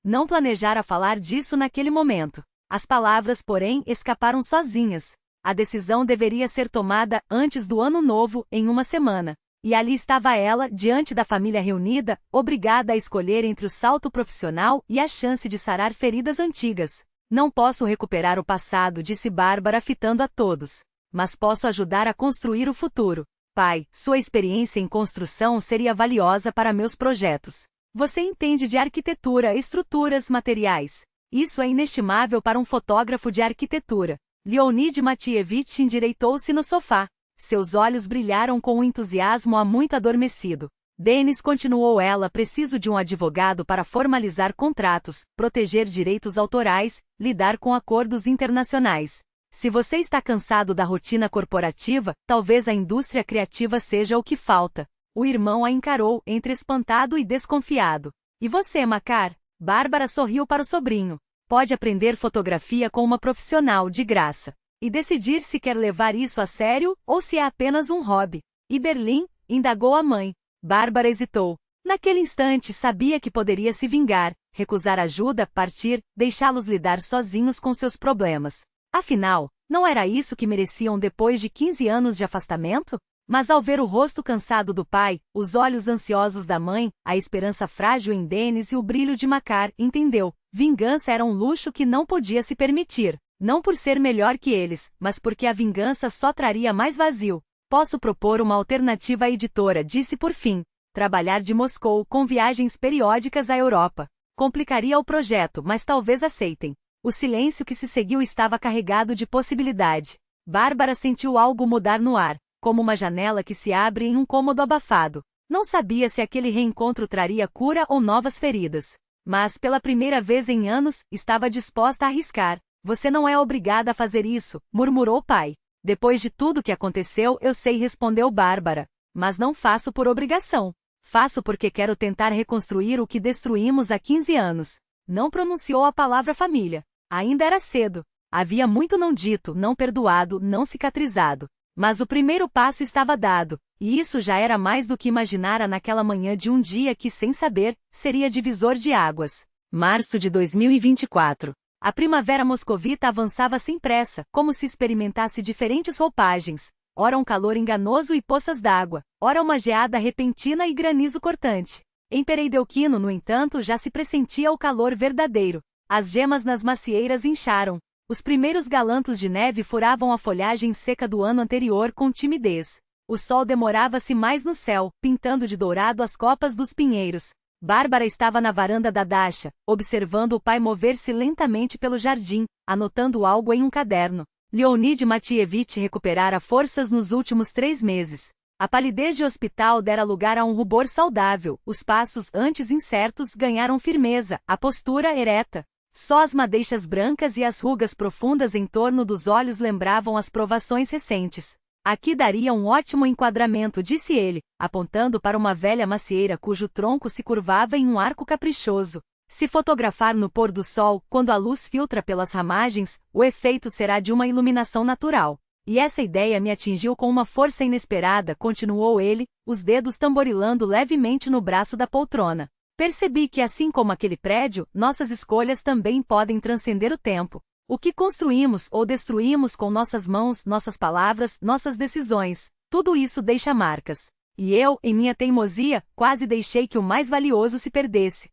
Não planejara falar disso naquele momento. As palavras, porém, escaparam sozinhas. A decisão deveria ser tomada antes do ano novo, em uma semana. E ali estava ela, diante da família reunida, obrigada a escolher entre o salto profissional e a chance de sarar feridas antigas. Não posso recuperar o passado, disse Bárbara fitando a todos. Mas posso ajudar a construir o futuro. Pai, sua experiência em construção seria valiosa para meus projetos. Você entende de arquitetura, estruturas, materiais. Isso é inestimável para um fotógrafo de arquitetura. Leonid Matievich endireitou-se no sofá. Seus olhos brilharam com um entusiasmo há muito adormecido. Dennis, continuou ela, preciso de um advogado para formalizar contratos, proteger direitos autorais, lidar com acordos internacionais. Se você está cansado da rotina corporativa, talvez a indústria criativa seja o que falta. O irmão a encarou, entre espantado e desconfiado. E você, Makar? Bárbara sorriu para o sobrinho. Pode aprender fotografia com uma profissional, de graça. E decidir se quer levar isso a sério, ou se é apenas um hobby. E Berlim? Indagou a mãe. Bárbara hesitou. Naquele instante sabia que poderia se vingar, recusar ajuda, partir, deixá-los lidar sozinhos com seus problemas. Afinal, não era isso que mereciam depois de 15 anos de afastamento? Mas ao ver o rosto cansado do pai, os olhos ansiosos da mãe, a esperança frágil em Dennis e o brilho de Makar, entendeu. Vingança era um luxo que não podia se permitir. Não por ser melhor que eles, mas porque a vingança só traria mais vazio. Posso propor uma alternativa à editora, disse por fim. Trabalhar de Moscou com viagens periódicas à Europa. Complicaria o projeto, mas talvez aceitem. O silêncio que se seguiu estava carregado de possibilidade. Bárbara sentiu algo mudar no ar, como uma janela que se abre em um cômodo abafado. Não sabia se aquele reencontro traria cura ou novas feridas. Mas, pela primeira vez em anos, estava disposta a arriscar. Você não é obrigada a fazer isso, murmurou o pai. Depois de tudo que aconteceu, eu sei, respondeu Bárbara. Mas não faço por obrigação. Faço porque quero tentar reconstruir o que destruímos há 15 anos. Não pronunciou a palavra família. Ainda era cedo. Havia muito não dito, não perdoado, não cicatrizado. Mas o primeiro passo estava dado, e isso já era mais do que imaginara naquela manhã de um dia que, sem saber, seria divisor de águas. Março de 2024. A primavera moscovita avançava sem pressa, como se experimentasse diferentes roupagens. Ora um calor enganoso e poças d'água, ora uma geada repentina e granizo cortante. Em Pereidelquino, no entanto, já se pressentia o calor verdadeiro. As gemas nas macieiras incharam. Os primeiros galantos de neve furavam a folhagem seca do ano anterior com timidez. O sol demorava-se mais no céu, pintando de dourado as copas dos pinheiros. Bárbara estava na varanda da Dasha, observando o pai mover-se lentamente pelo jardim, anotando algo em um caderno. Leonid Matievich recuperara forças nos últimos 3 meses. A palidez de hospital dera lugar a um rubor saudável, os passos antes incertos ganharam firmeza, a postura ereta. Só as madeixas brancas e as rugas profundas em torno dos olhos lembravam as provações recentes. Aqui daria um ótimo enquadramento, disse ele, apontando para uma velha macieira cujo tronco se curvava em um arco caprichoso. Se fotografar no pôr do sol, quando a luz filtra pelas ramagens, o efeito será de uma iluminação natural. E essa ideia me atingiu com uma força inesperada, continuou ele, os dedos tamborilando levemente no braço da poltrona. Percebi que, assim como aquele prédio, nossas escolhas também podem transcender o tempo. O que construímos ou destruímos com nossas mãos, nossas palavras, nossas decisões, tudo isso deixa marcas. E eu, em minha teimosia, quase deixei que o mais valioso se perdesse.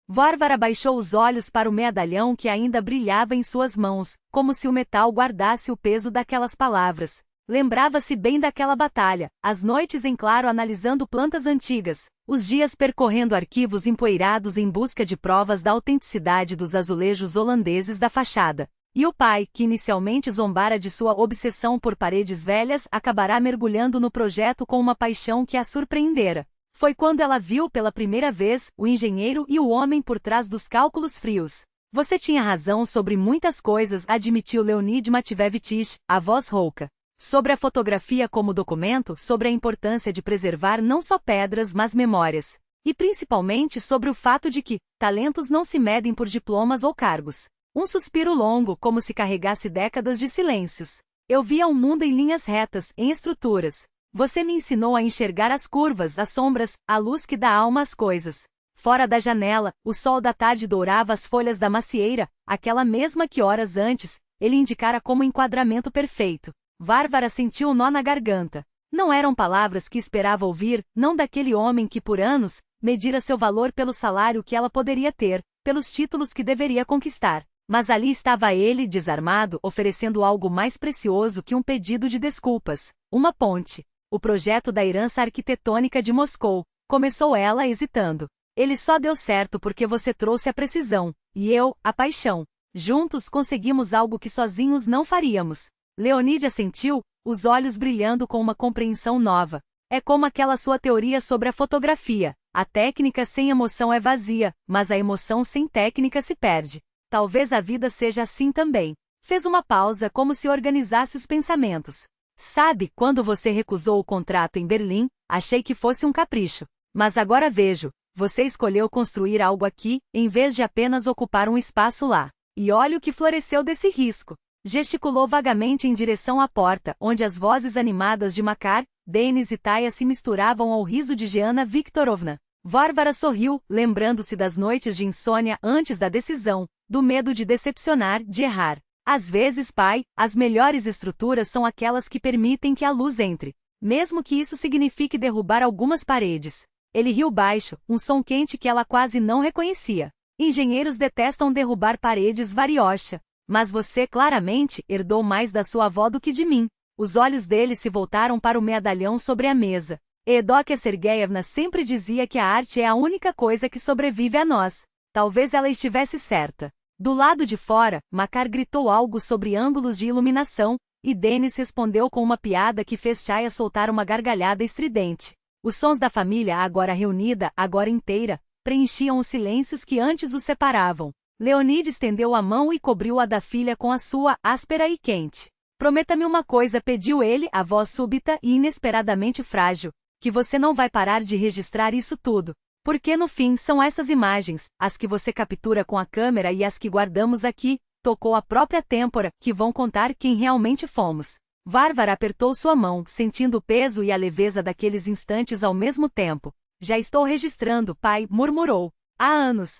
Bárbara baixou os olhos para o medalhão que ainda brilhava em suas mãos, como se o metal guardasse o peso daquelas palavras. Lembrava-se bem daquela batalha, as noites em claro analisando plantas antigas, os dias percorrendo arquivos empoeirados em busca de provas da autenticidade dos azulejos holandeses da fachada. E o pai, que inicialmente zombara de sua obsessão por paredes velhas, acabará mergulhando no projeto com uma paixão que a surpreendera. Foi quando ela viu pela primeira vez o engenheiro e o homem por trás dos cálculos frios. Você tinha razão sobre muitas coisas, admitiu Leonid Matveyevich, a voz rouca. Sobre a fotografia como documento, sobre a importância de preservar não só pedras mas memórias. E principalmente sobre o fato de que talentos não se medem por diplomas ou cargos. Um suspiro longo, como se carregasse décadas de silêncios. Eu via um mundo em linhas retas, em estruturas. Você me ensinou a enxergar as curvas, as sombras, a luz que dá alma às coisas. Fora da janela, o sol da tarde dourava as folhas da macieira, aquela mesma que horas antes, ele indicara como enquadramento perfeito. Bárbara sentiu um nó na garganta. Não eram palavras que esperava ouvir, não daquele homem que por anos, medira seu valor pelo salário que ela poderia ter, pelos títulos que deveria conquistar. Mas ali estava ele, desarmado, oferecendo algo mais precioso que um pedido de desculpas. Uma ponte. O projeto da herança arquitetônica de Moscou. Começou ela hesitando. Ele só deu certo porque você trouxe a precisão. E eu, a paixão. Juntos conseguimos algo que sozinhos não faríamos. Leonid assentiu, os olhos brilhando com uma compreensão nova. É como aquela sua teoria sobre a fotografia. A técnica sem emoção é vazia, mas a emoção sem técnica se perde. Talvez a vida seja assim também. Fez uma pausa como se organizasse os pensamentos. Sabe, quando você recusou o contrato em Berlim, achei que fosse um capricho. Mas agora vejo, você escolheu construir algo aqui, em vez de apenas ocupar um espaço lá. E olha o que floresceu desse risco. Gesticulou vagamente em direção à porta, onde as vozes animadas de Makar, Denis e Taya se misturavam ao riso de Gianna Viktorovna. Bárbara sorriu, lembrando-se das noites de insônia antes da decisão, do medo de decepcionar, de errar. Às vezes, pai, as melhores estruturas são aquelas que permitem que a luz entre. Mesmo que isso signifique derrubar algumas paredes. Ele riu baixo, um som quente que ela quase não reconhecia. Engenheiros detestam derrubar paredes, Variocha. Mas você claramente herdou mais da sua avó do que de mim. Os olhos dele se voltaram para o medalhão sobre a mesa. Eudokia Sergeyevna sempre dizia que a arte é a única coisa que sobrevive a nós. Talvez ela estivesse certa. Do lado de fora, Makar gritou algo sobre ângulos de iluminação, e Denis respondeu com uma piada que fez Chaya soltar uma gargalhada estridente. Os sons da família agora reunida, agora inteira, preenchiam os silêncios que antes os separavam. Leonid estendeu a mão e cobriu a da filha com a sua, áspera e quente. Prometa-me uma coisa, pediu ele, a voz súbita e inesperadamente frágil, que você não vai parar de registrar isso tudo. Porque no fim são essas imagens, as que você captura com a câmera e as que guardamos aqui, tocou a própria têmpora, que vão contar quem realmente fomos. Varvara apertou sua mão, sentindo o peso e a leveza daqueles instantes ao mesmo tempo. Já estou registrando, pai, murmurou. Há anos.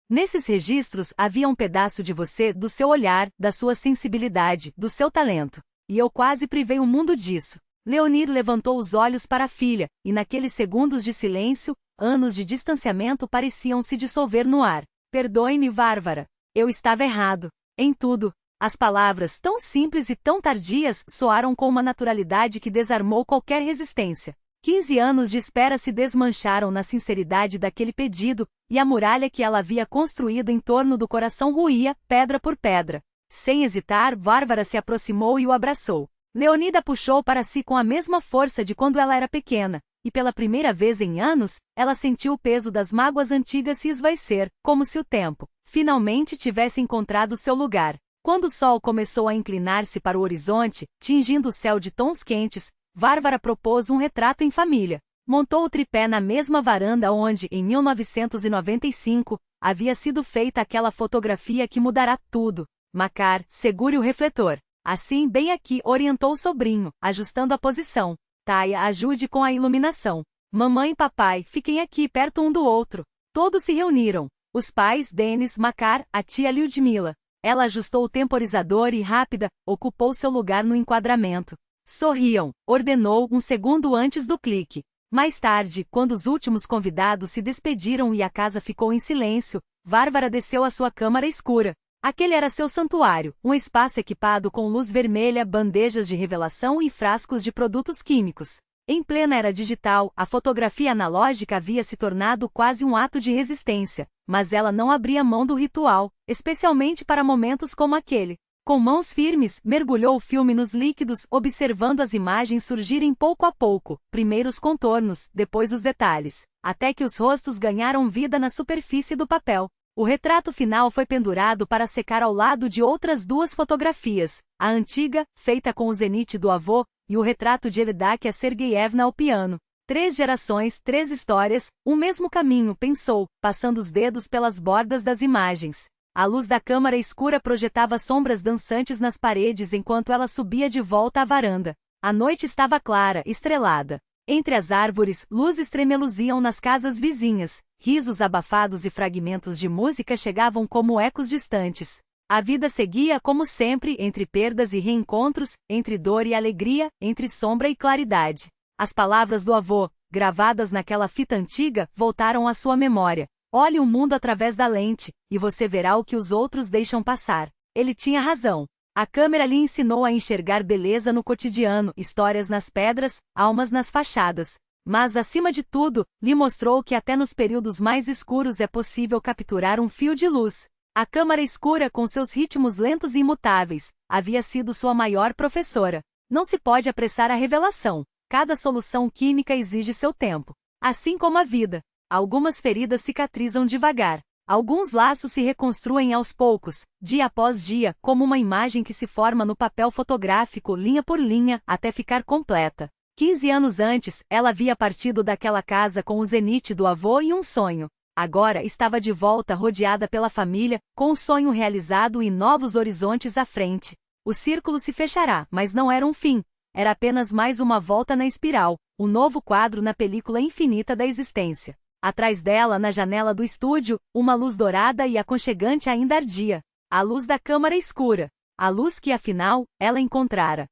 Nesses registros havia um pedaço de você, do seu olhar, da sua sensibilidade, do seu talento. E eu quase privei o mundo disso. Leonid levantou os olhos para a filha, e naqueles segundos de silêncio, anos de distanciamento pareciam se dissolver no ar. Perdoe-me, Varvara. Eu estava errado. Em tudo. As palavras, tão simples e tão tardias, soaram com uma naturalidade que desarmou qualquer resistência. 15 anos de espera se desmancharam na sinceridade daquele pedido, e a muralha que ela havia construído em torno do coração ruía, pedra por pedra. Sem hesitar, Varvara se aproximou e o abraçou. Leonida puxou para si com a mesma força de quando ela era pequena, e pela primeira vez em anos, ela sentiu o peso das mágoas antigas se esvaecer, como se o tempo, finalmente tivesse encontrado seu lugar. Quando o sol começou a inclinar-se para o horizonte, tingindo o céu de tons quentes, Varvara propôs um retrato em família. Montou o tripé na mesma varanda onde, em 1995, havia sido feita aquela fotografia que mudará tudo. Makar, segure o refletor. Assim, bem aqui, orientou o sobrinho, ajustando a posição. Taya, ajude com a iluminação. Mamãe e papai, fiquem aqui perto um do outro. Todos se reuniram. Os pais, Denis, Makar, a tia Lyudmila. Ela ajustou o temporizador e, rápida, ocupou seu lugar no enquadramento. Sorriam, ordenou um segundo antes do clique. Mais tarde, quando os últimos convidados se despediram e a casa ficou em silêncio, Varvara desceu à sua câmara escura. Aquele era seu santuário, um espaço equipado com luz vermelha, bandejas de revelação e frascos de produtos químicos. Em plena era digital, a fotografia analógica havia se tornado quase um ato de resistência, mas ela não abria mão do ritual, especialmente para momentos como aquele. Com mãos firmes, mergulhou o filme nos líquidos, observando as imagens surgirem pouco a pouco, primeiro os contornos, depois os detalhes, até que os rostos ganharam vida na superfície do papel. O retrato final foi pendurado para secar ao lado de outras duas fotografias, a antiga, feita com o zenite do avô, e o retrato de Eudokia Sergeyevna ao piano. 3 gerações, 3 histórias, um mesmo caminho, pensou, passando os dedos pelas bordas das imagens. A luz da câmara escura projetava sombras dançantes nas paredes enquanto ela subia de volta à varanda. A noite estava clara, estrelada. Entre as árvores, luzes tremeluziam nas casas vizinhas, risos abafados e fragmentos de música chegavam como ecos distantes. A vida seguia como sempre, entre perdas e reencontros, entre dor e alegria, entre sombra e claridade. As palavras do avô, gravadas naquela fita antiga, voltaram à sua memória. Olhe o mundo através da lente, e você verá o que os outros deixam passar. Ele tinha razão. A câmera lhe ensinou a enxergar beleza no cotidiano, histórias nas pedras, almas nas fachadas. Mas, acima de tudo, lhe mostrou que até nos períodos mais escuros é possível capturar um fio de luz. A câmara escura, com seus ritmos lentos e imutáveis, havia sido sua maior professora. Não se pode apressar a revelação. Cada solução química exige seu tempo. Assim como a vida. Algumas feridas cicatrizam devagar. Alguns laços se reconstruem aos poucos, dia após dia, como uma imagem que se forma no papel fotográfico, linha por linha, até ficar completa. 15 anos antes, ela havia partido daquela casa com o zenite do avô e um sonho. Agora estava de volta rodeada pela família, com o sonho realizado e novos horizontes à frente. O círculo se fechará, mas não era um fim. Era apenas mais uma volta na espiral, um novo quadro na película infinita da existência. Atrás dela, na janela do estúdio, uma luz dourada e aconchegante ainda ardia. A luz da câmara escura. A luz que, afinal, ela encontrara.